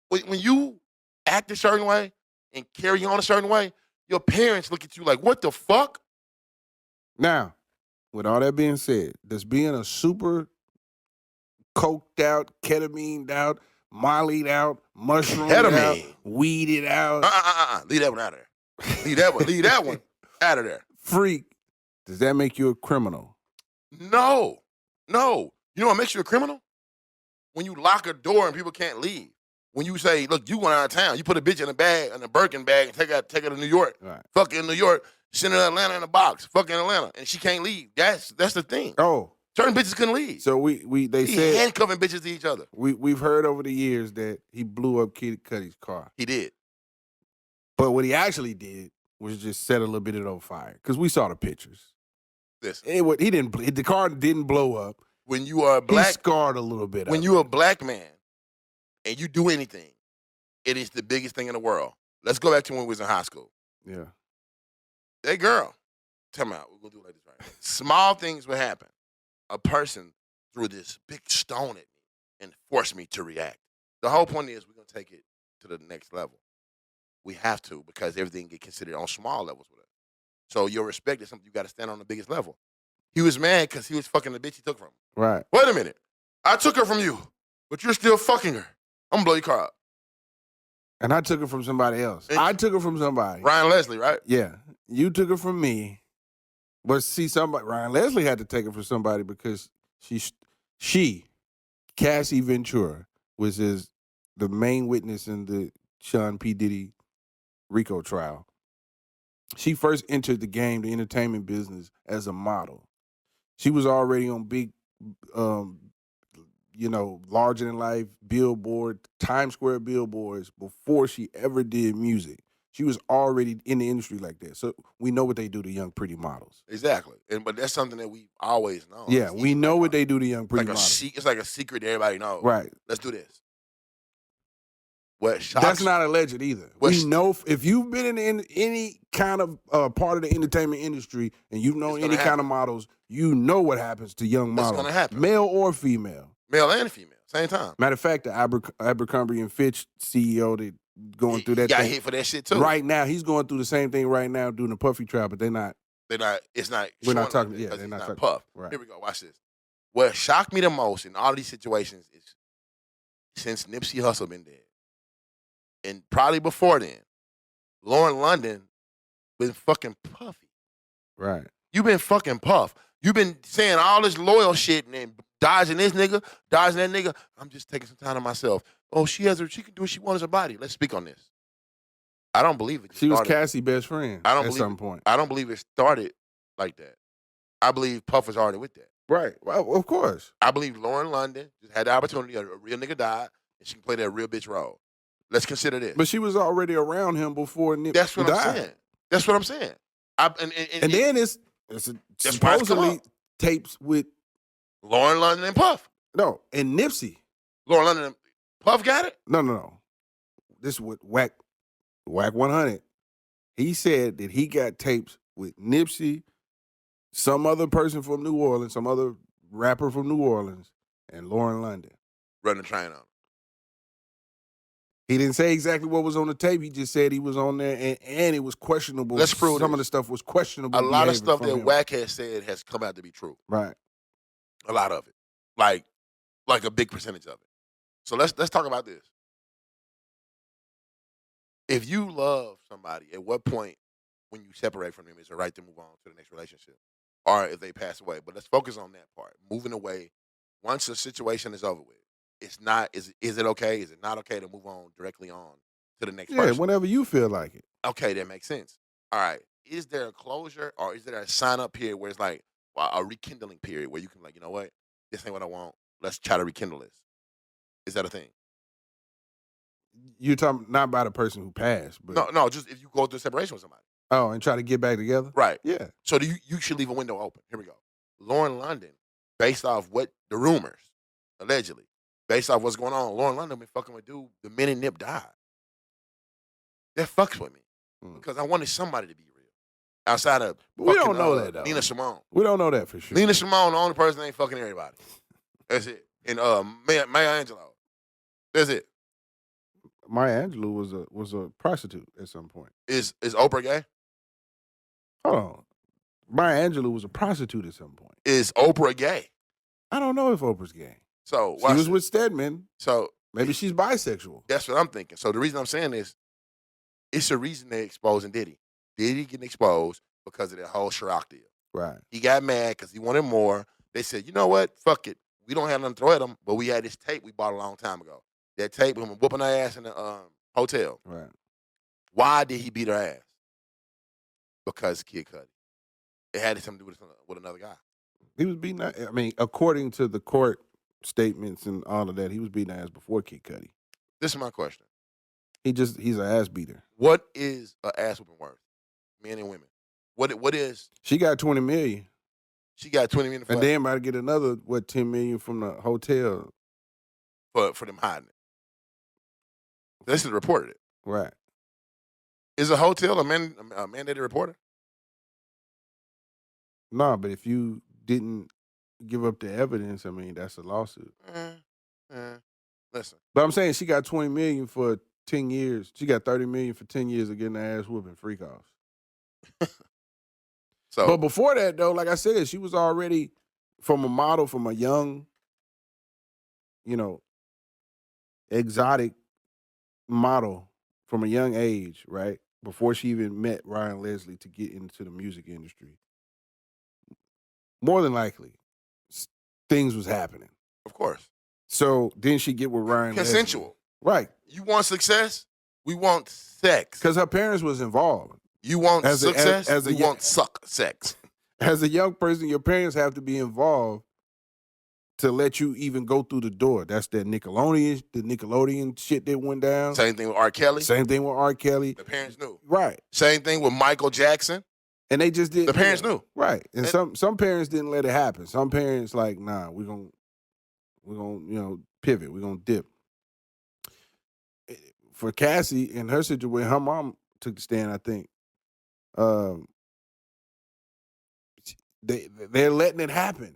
When you act a certain way and carry on a certain way, your parents look at you like, what the fuck? Now, with all that being said, does being a super coked out, ketamine out, mollied out, mushroomed out, weeded out. Leave that one out of there. Leave that one out of there. Freak. Does that make you a criminal? No. You know what makes you a criminal? When you lock a door and people can't leave. When you say, look, you going out of town, you put a bitch in a bag, in a Birkin bag, and take her to New York. Right. Fuck her in New York, send her to Atlanta in a box. Fuck her in Atlanta. And she can't leave. That's the thing. Oh. Certain bitches couldn't leave. So they said handcuffing bitches to each other. We've heard over the years that he blew up Kid Cudi's car. He did. But what he actually did was just set a little bit of it on fire. Because we saw the pictures. The car didn't blow up. When you are black, he scarred a little bit. When you're a black man and you do anything, it is the biggest thing in the world. Let's go back to when we was in high school. Yeah. That girl, tell me out. We're gonna do it like this, right? Small things would happen. A person threw this big stone at me and forced me to react. The whole point is we're going to take it to the next level. We have to, because everything get considered on small levels with us. So your respect is something you got to stand on the biggest level. He was mad because he was fucking the bitch he took from him. Right. Wait a minute. I took her from you, but you're still fucking her. I'm going to blow your car up. And I took her from somebody else. I took her from somebody. Ryan Leslie, right? Yeah. You took her from me. But see, Ryan Leslie had to take it for somebody because she, Cassie Ventura, was the main witness in the Sean P. Diddy RICO trial. She first entered the entertainment business as a model. She was already on big, larger than life billboard, Times Square billboards before she ever did music. She was already in the industry like that. So we know what they do to young pretty models. Exactly. But that's something that we always know. Yeah, we know what they do to young pretty models. It's like a secret that everybody knows. Right. Let's do this. That's not alleged either. We know if you've been in any kind of part of the entertainment industry and you've known any kind of models, you know what happens to young models. It's going to happen. Male or female. Male and female, same time. Matter of fact, the Abercrombie and Fitch CEO that going through that got thing. hit for that shit too. Right now, he's going through the same thing right now doing the Puffy trial, but they're not. It's not. We're not talking. Like Yeah, they're not talking. Puff. Right. Here we go. Watch this. What shocked me the most in all these situations is since Nipsey Hussle been dead, and probably before then, Lauren London been fucking Puffy. Right. You been fucking Puff. You been saying all this loyal shit and then dodging this nigga, dodging that nigga. I'm just taking some time to myself. Oh, she can do what she wants her body. Let's speak on this. I don't believe it. She was Cassie's best friend at some point. I don't believe it started like that. I believe Puff was already with that. Right. Well, of course. I believe Lauren London just had the opportunity. A real nigga died, and she can play that real bitch role. Let's consider this. But she was already around him before Nipsey That's what died. I'm saying. That's what I'm saying. And then it's supposedly tapes with Lauren London and Puff. No, and Nipsey. Lauren London and Puff got it? No. This is what Whack 100. He said that he got tapes with Nipsey, some other person from New Orleans, some other rapper from New Orleans, and Lauren London. Running the train on. He didn't say exactly what was on the tape. He just said he was on there, and it was questionable. Let's prove some of the stuff was questionable. A lot of stuff that Wack has said has come out to be true. Right. A lot of it, like a big percentage of it. So let's talk about this. If you love somebody, at what point when you separate from them is it right to move on to the next relationship, or if they pass away? But let's focus on that part. Moving away once the situation is over with. It's not. Is it okay? Is it not okay to move on directly on to the next person? Yeah, whenever you feel like it. Okay, that makes sense. All right. Is there a closure or is there a sign up period where it's like a rekindling period where you can you know what? This ain't what I want. Let's try to rekindle this. Is that a thing? You're talking not about a person who passed, but no, just if you go through a separation with somebody. Oh, and try to get back together? Right. Yeah. So you should leave a window open. Here we go. Lauren London, based off what the rumors, allegedly, based off what's going on, Lauren London been fucking with dude the minute Nip died. That fucks with me because I wanted somebody to be real outside of But we fucking, don't know that, though. Nina Simone. We don't know that for sure. Nina Simone, the only person that ain't fucking everybody. That's it. And Maya Angelou. That's it. Maya Angelou was a prostitute at some point. Is Oprah gay? Hold on. Maya Angelou was a prostitute at some point. Is Oprah gay? I don't know if Oprah's gay. So She was with Stedman. So maybe she's bisexual. That's what I'm thinking. So the reason I'm saying is, it's a reason they're exposing Diddy. Diddy getting exposed because of that whole Ciroc deal. Right. He got mad because he wanted more. They said, you know what? Fuck it. We don't have nothing to throw at him, but we had this tape we bought a long time ago. That tape with him whooping her ass in the hotel. Right. Why did he beat her ass? Because Kid Cudi. It had something to do with another guy. He was beating her. I mean, according to the court statements and all of that, he was beating her ass before Kid Cudi. This is my question. He's an ass beater. What is an ass whooping worth? Men and women. What is? She got $20 million. She got $20 million for and then about to get another $10 million from the hotel for them hiding it. This is reported it. Right. Is a hotel a mandated reporter? No, but if you didn't give up the evidence, I mean, that's a lawsuit. Listen. But I'm saying she got $20 million for 10 years. She got $30 million for 10 years of getting her ass whooping freak offs. But before that, though, like I said, she was already from a model, from a young, exotic model from a young age, right? Before she even met Ryan Leslie to get into the music industry. More than likely, things was happening. Of course. So then she get with Ryan Consensual. Leslie. Right. You want success? We want sex. Because her parents was involved. You want success? We want sex. As a young person, your parents have to be involved to let you even go through the door. That's that Nickelodeon shit that went down. Same thing with R. Kelly. The parents knew. Right. Same thing with Michael Jackson. And they just didn't. The parents knew. Right. And some parents didn't let it happen. Some parents like, nah, we're gonna pivot. We're gonna dip. For Cassie in her situation, her mom took the stand, I think. They're letting it happen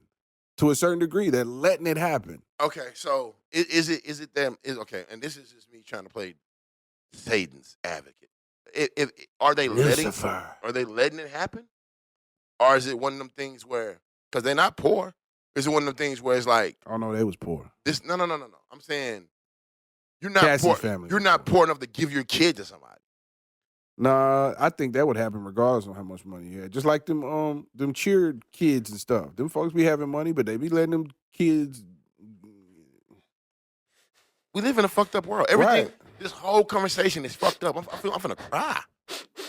to a certain degree. They're letting it happen. Okay, so is it them? Okay, and this is just me trying to play Satan's advocate. Are they letting it happen, or is it one of them things where because they're not poor? Is it one of them things where it's like, oh no, they was poor. No. I'm saying you're not Cassie's poor. Family You're not poor enough to give your kid to somebody. Nah, I think that would happen regardless of how much money you had. Just like them cheered kids and stuff. Them folks be having money, but they be letting them kids. We live in a fucked up world. Everything, this whole conversation is fucked up. I'm finna cry.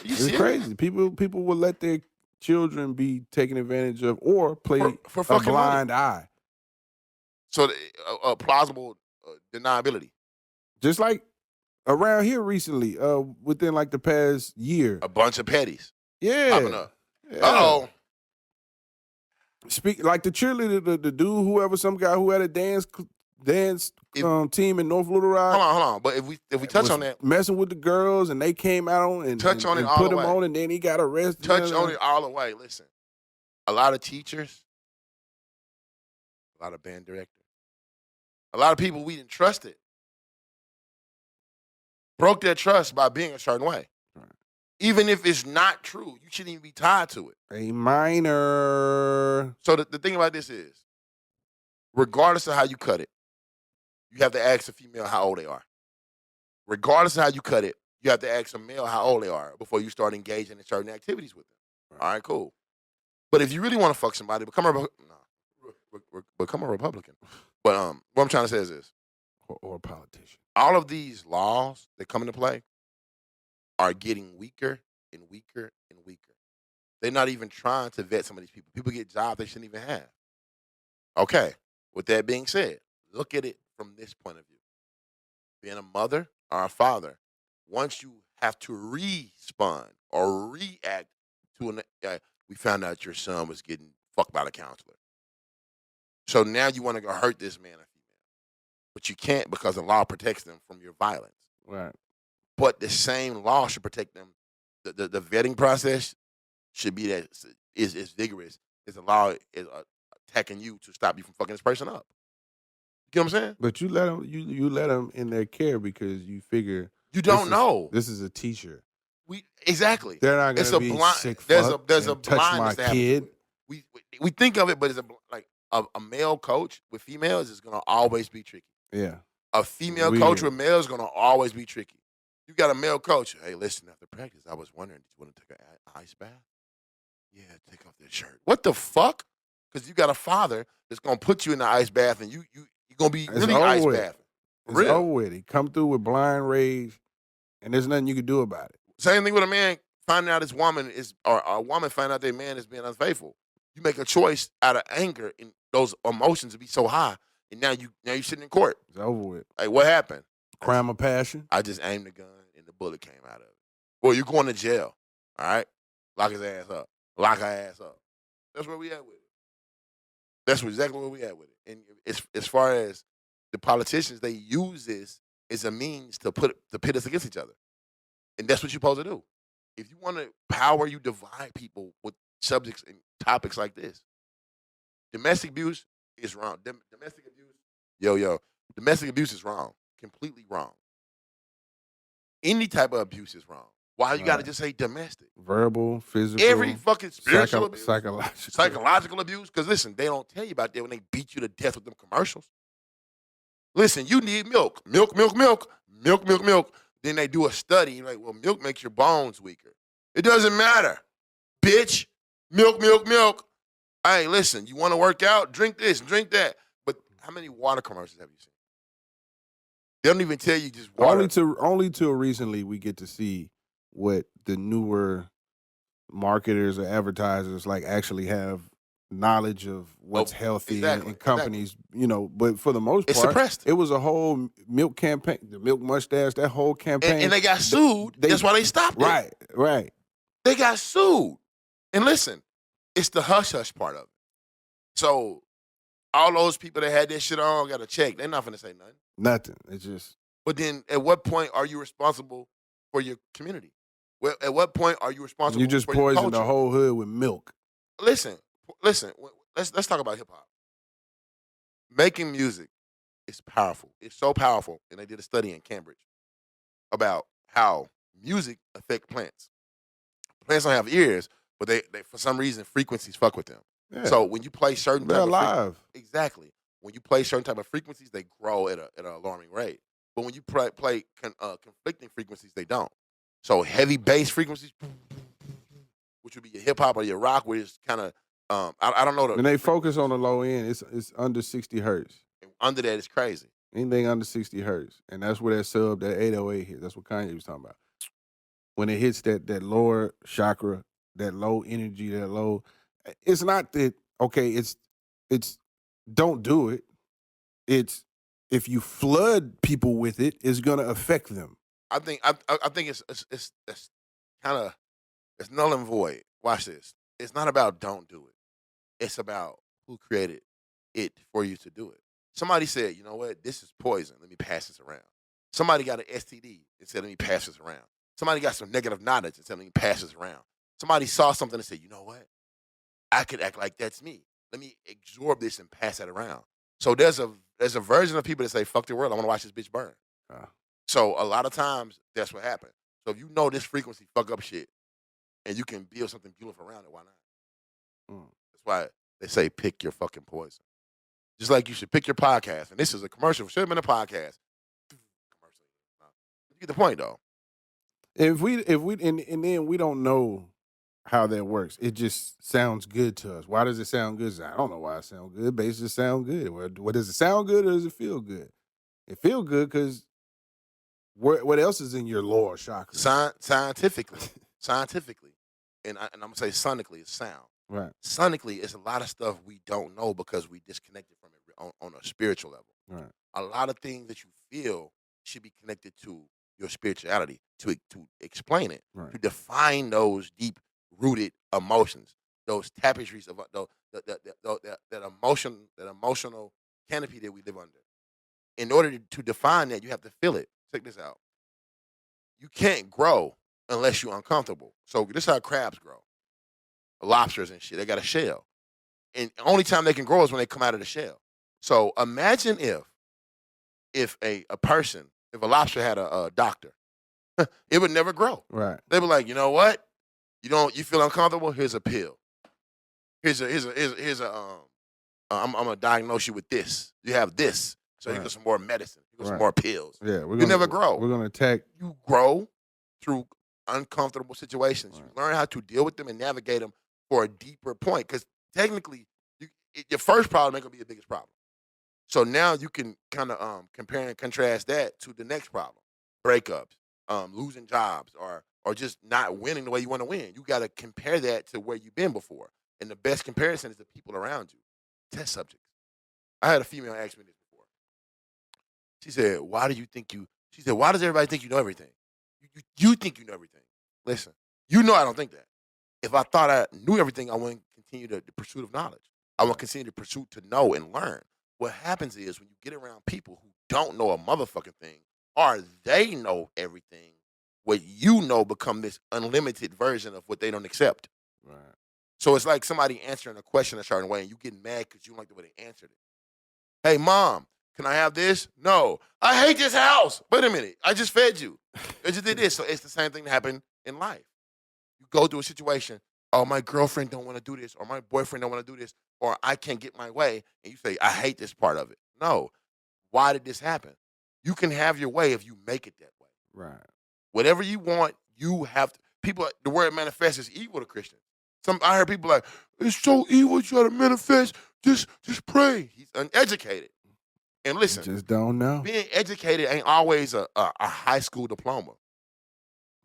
It's crazy. People will let their children be taken advantage of or play for a blind eye. So plausible deniability. Just like around here recently, within like the past year. A bunch of petties. Yeah. Popping up. Yeah. Uh-oh. Speak like the cheerleader, the dude, whoever, some guy who had a dance team in North Little Rock. Hold on. But if we touch on that, messing with the girls and they came out and touch on it all put the him way. on and then he got arrested. Touch on it all the way. Listen, a lot of teachers, a lot of band directors, a lot of people we didn't trust it. Broke their trust by being a certain way. Right. Even if it's not true, you shouldn't even be tied to it. A minor. So the thing about this is, regardless of how you cut it, you have to ask a female how old they are. Regardless of how you cut it, you have to ask a male how old they are before you start engaging in certain activities with them. Right. All right, cool. But if you really want to fuck somebody, become a Republican. But what I'm trying to say is this. Or a politician. All of these laws that come into play are getting weaker and weaker and weaker. They're not even trying to vet some of these people. People get jobs they shouldn't even have. Okay, with that being said, look at it from this point of view. Being a mother or a father, once you have to respond or react to we found out your son was getting fucked by the counselor. So now you want to go hurt this man or female. but you can't because the law protects them from your violence. Right. But the same law should protect them. The vetting process should be that is vigorous as the law is attacking you to stop you from fucking this person up. You get what I'm saying? But you let them you let them in their care because you figure You don't know. This is a teacher. Exactly. They're not It's gonna a be blind. sick. There's a and touch my blindness to happen to kid. it. We think of it, but it's like a male coach with females is gonna always be tricky. Yeah. A female coach with males is gonna always be tricky. You got a male coach. Hey, listen, after practice, I was wondering, did you want to take an ice bath? Yeah, take off that shirt. What the fuck? Because you got a father that's gonna put you in the ice bath, and you're gonna be really ice bathing. It's over with. He come through with blind rage, and there's nothing you can do about it. Same thing with a man finding out his woman is, or a woman finding out their man is being unfaithful. You make a choice out of anger, and those emotions will be so high, and now you're sitting in court. It's over with. Like, what happened? Crime of passion. I just aimed the gun, and the bullet came out of it. Well, you're going to jail. All right, lock his ass up. Lock her ass up. That's where we at with it. That's exactly where we at with it. And as far as the politicians, they use this as a means to pit us against each other. And that's what you're supposed to do. If you want to power, you divide people with subjects and topics like this. Domestic abuse is wrong. Domestic abuse, domestic abuse is wrong. Completely wrong. Any type of abuse is wrong. Why you got to just say domestic? Verbal, physical. Every fucking spiritual abuse. Psychological abuse. Because listen, they don't tell you about that when they beat you to death with them commercials. Listen, you need milk. Milk. Then they do a study, like, well, milk makes your bones weaker. It doesn't matter. Bitch. Milk. Hey, listen, you want to work out? Drink this, drink that. But how many water commercials have you seen? They don't even tell you just water. Only till recently we get to see what the newer marketers or advertisers like actually have knowledge of what's healthy and companies, but for the most part, it's suppressed. It was a whole milk campaign, the milk mustache, that whole campaign. And they got sued. That's why they stopped it. Right. They got sued. And listen, it's the hush-hush part of it. So all those people that had that shit on got a check. They're not going to say nothing. Nothing. It's just. But then at what point are you responsible for your community? Well, at what point are you responsible you just for your culture? Poison the whole hood with milk. Listen. Let's talk about hip-hop. Making music is powerful. It's so powerful. And they did a study in Cambridge about how music affects plants. Plants don't have ears, but they for some reason, frequencies fuck with them. Yeah. So when you play certain they're alive. Exactly. When you play certain type of frequencies, they grow at an alarming rate. But when you play conflicting frequencies, they don't. So heavy bass frequencies, which would be your hip hop or your rock, where it's kind of I don't know. When they focus on the low end, it's under 60 hertz. Under that, it's crazy. Anything under 60 hertz, and that's where that 808 hits. That's what Kanye was talking about. When it hits that lower chakra, that low energy, that low, it's not that okay. It's don't do it. It's if you flood people with it, it's gonna affect them. I think it's kind of it's null and void. Watch this. It's not about don't do it. It's about who created it for you to do it. Somebody said, you know what, this is poison. Let me pass this around. Somebody got an STD and said, let me pass this around. Somebody got some negative knowledge and said, let me pass this around. Somebody saw something and said, you know what, I could act like that's me. Let me absorb this and pass that around. So there's a version of people that say, fuck the world, I want to watch this bitch burn. So a lot of times, that's what happens. So if you know this frequency fuck up shit, and you can build something beautiful around it, why not? That's why they say pick your fucking poison. Just like you should pick your podcast. And this is a commercial. Should have been a podcast. Commercial. You get the point, though. If we and then we don't know how that works. It just sounds good to us. Why does it sound good? I don't know why it sounds good. But it just sound good. What does it sound good or does it feel good? It feel good because what else is in your lower chakra? Scientifically, and I'm gonna say sonically, it's sound. Right. Sonically, it's a lot of stuff we don't know because we disconnected from it on a spiritual level. Right. A lot of things that you feel should be connected to your spirituality to explain it, right, to define those deep-rooted emotions, those tapestries of that emotional canopy that we live under. in order to define that, you have to feel it. Check this out. You can't grow unless you're uncomfortable. So this is how crabs grow. Lobsters and shit, they got a shell. And the only time they can grow is when they come out of the shell. So imagine if a lobster had a doctor, it would never grow. Right. They'd be like, you know what? You feel uncomfortable? Here's a pill. I'm gonna diagnose you with this. You have this. So you get some more medicine. You get some more pills. Yeah, you never grow. We're gonna attack. You grow through uncomfortable situations. Right. You learn how to deal with them and navigate them for a deeper point. Because technically, your first problem ain't gonna be your biggest problem. So now you can kind of compare and contrast that to the next problem: breakups, losing jobs, or just not winning the way you want to win. You got to compare that to where you've been before. And the best comparison is the people around you. Test subjects. I had a female ask me this before. She said, why does everybody think you know everything? You think you know everything. Listen, you know I don't think that. If I thought I knew everything, I wouldn't continue the pursuit of knowledge. I would continue the pursuit to know and learn. What happens is when you get around people who don't know a motherfucking thing, or they know everything, what you know become this unlimited version of what they don't accept. Right. So it's like somebody answering a question a certain way and you getting mad because you don't like the way they answered it. Hey, Mom, can I have this? No. I hate this house. Wait a minute. I just fed you. I just did this. So it's the same thing that happened in life. You go through a situation, oh, my girlfriend don't want to do this, or my boyfriend don't want to do this, or I can't get my way, and you say, I hate this part of it. No. Why did this happen? You can have your way if you make it that way. Right. Whatever you want, you have to. People, the word manifest is evil to Christians. I heard people like, it's so evil you try to manifest. Just pray. He's uneducated. And listen, you just don't know. Being educated ain't always a high school diploma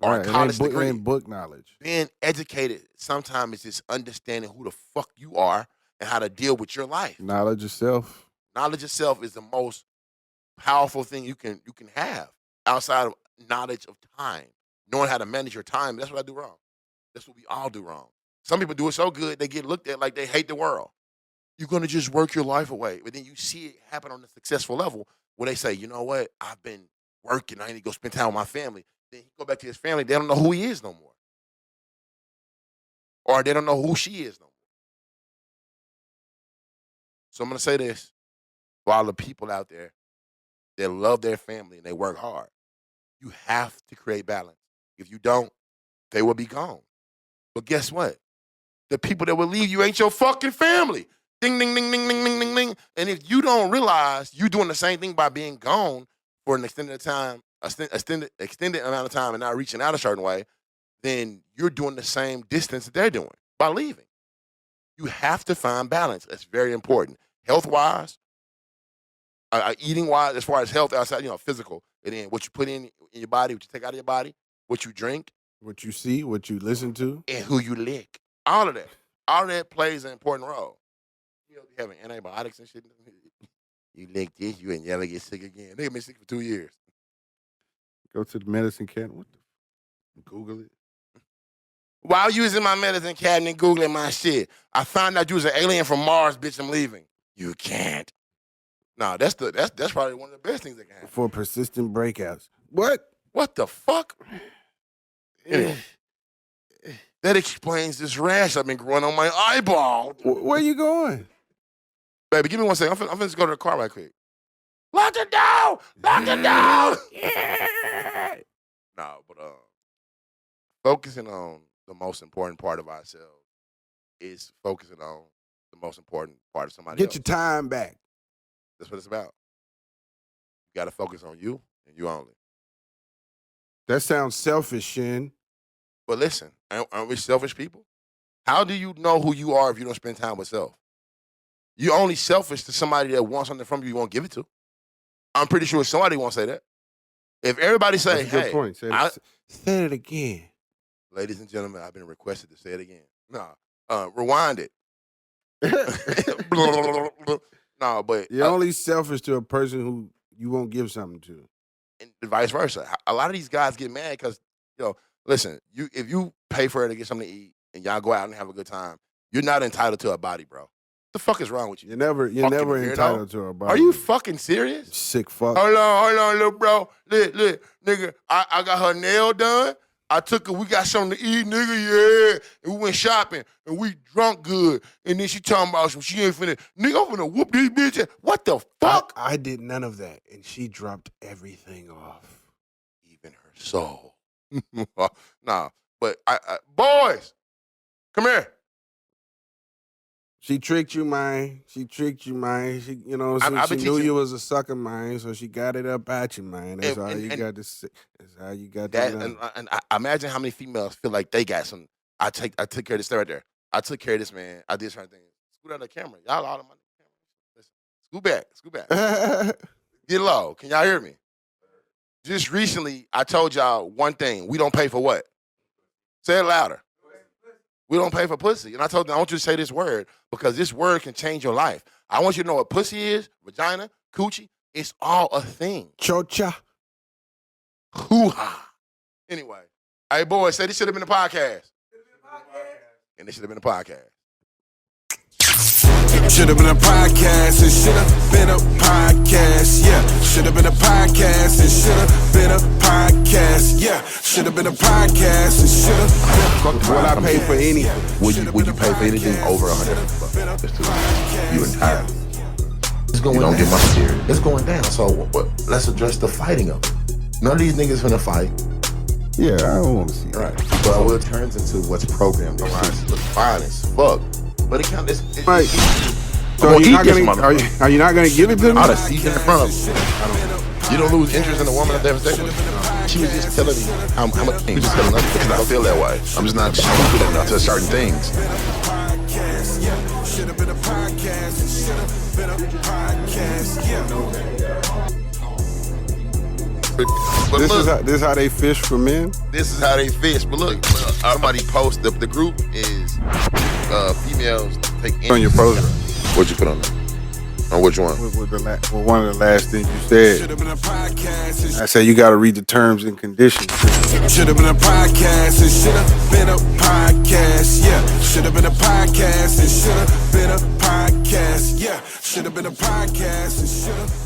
or a college degree. It ain't book knowledge. Being educated sometimes is just understanding who the fuck you are and how to deal with your life. Knowledge of self. Knowledge of self is the most powerful thing you can have outside of knowledge of time. Knowing how to manage your time. That's what I do wrong. That's what we all do wrong. Some people do it so good, they get looked at like they hate the world. You're going to just work your life away. But then you see it happen on a successful level where they say, you know what? I've been working. I need to go spend time with my family. Then he go back to his family. They don't know who he is no more. Or they don't know who she is no more. So I'm going to say this. For all the people out there that love their family and they work hard, you have to create balance. If you don't, they will be gone. But guess what? The people that will leave you ain't your fucking family. Ding, ding, ding, ding, ding, ding, ding, ding. And if you don't realize you're doing the same thing by being gone for an extended amount of time and not reaching out a certain way, then you're doing the same distance that they're doing by leaving. You have to find balance. That's very important. Health-wise, eating-wise, as far as health outside, physical, and then what you put in your body, what you take out of your body, what you drink. What you see, what you listen to. And who you lick. All of that. All of that plays an important role. You having antibiotics and shit. You lick this, you ain't never get sick again. They been sick for 2 years. Go to the medicine cabinet. What the? Google it. While using my medicine cabinet, Googling my shit, I found out you was an alien from Mars, bitch, I'm leaving. You can't. No, that's probably one of the best things that can happen. For persistent breakouts. What? What the fuck? That explains this rash I've been growing on my eyeball. Where you going? Baby, give me 1 second. I'm finna go to the car right quick. Lock the door! Lock the door! Yeah! No, but focusing on the most important part of ourselves is focusing on the most important part of somebody else. Get your time back. That's what it's about. You got to focus on you and you only. That sounds selfish, Shin. But listen, aren't we selfish people? How do you know who you are if you don't spend time with self? You're only selfish to somebody that wants something from you won't give it to. I'm pretty sure somebody won't say that. If everybody say, that's a good point. Say it again. Ladies and gentlemen, I've been requested to say it again. No, rewind it. No, but you're only selfish to a person who you won't give something to. And vice versa. A lot of these guys get mad because, listen, if you pay for her to get something to eat and y'all go out and have a good time, you're not entitled to a body, bro. The fuck is wrong with you? You're never weirdo. entitled to her body. Are you fucking serious? Sick fuck. Hold on, little bro. Look, nigga, I got her nail done. I took her, we got something to eat, nigga, yeah. And we went shopping, and we drunk good. And then she talking about some, she ain't finna, nigga, I'm finna whoop this bitch. What the fuck? I did none of that, and she dropped everything off. Even her soul. Nah, but boys, come here. She tricked you, man. She tricked you, man. She, you know, she knew you was a sucker, man. So she got it up at you, man. That's all you got to say. That's how you got that. To and I imagine how many females feel like they got some. I took care of this right there. I took care of this man. I did certain things. Scoot out the camera. Y'all all on my camera. Listen. Scoot back. Get low. Can y'all hear me? Just recently, I told y'all one thing. We don't pay for what? Say it louder. We don't pay for pussy. And I told them, I want you to say this word because this word can change your life. I want you to know what pussy is, vagina, coochie. It's all a thing. Chocha. Hoo-ha. Anyway. Hey, boys, say this should have been a podcast. And this should have been a podcast. Should have been a podcast, it should have been a podcast, yeah. Should have been a podcast, it should have been a podcast, yeah. Should have been a podcast, it should have been a podcast. Would I pay for anything? Would you pay for anything over $100? Just to you entirely. It's going down. Get my serious. It's going down. So let's address the fighting of it. None of these niggas finna fight. Yeah, I don't want to see that. Right. But it turns into what's programmed. It's fine as fuck. But it counts. Right. So are you not gonna give it to me? I'd have seized in front of him. You don't lose interest in a woman that they have sex with? She was just telling me how much things. Just telling us because I feel that way. I'm just not stupid enough to certain things. But this is how they fish for men? This is how they fish. But look, somebody posted, the group is females take On your post. What'd you put on there? On which one? One of the last things you said. I said you got to read the terms and conditions. Should have been a podcast, it should have been a podcast, yeah. Should have been a podcast, it should have been a podcast, yeah. Should have been a podcast, it should have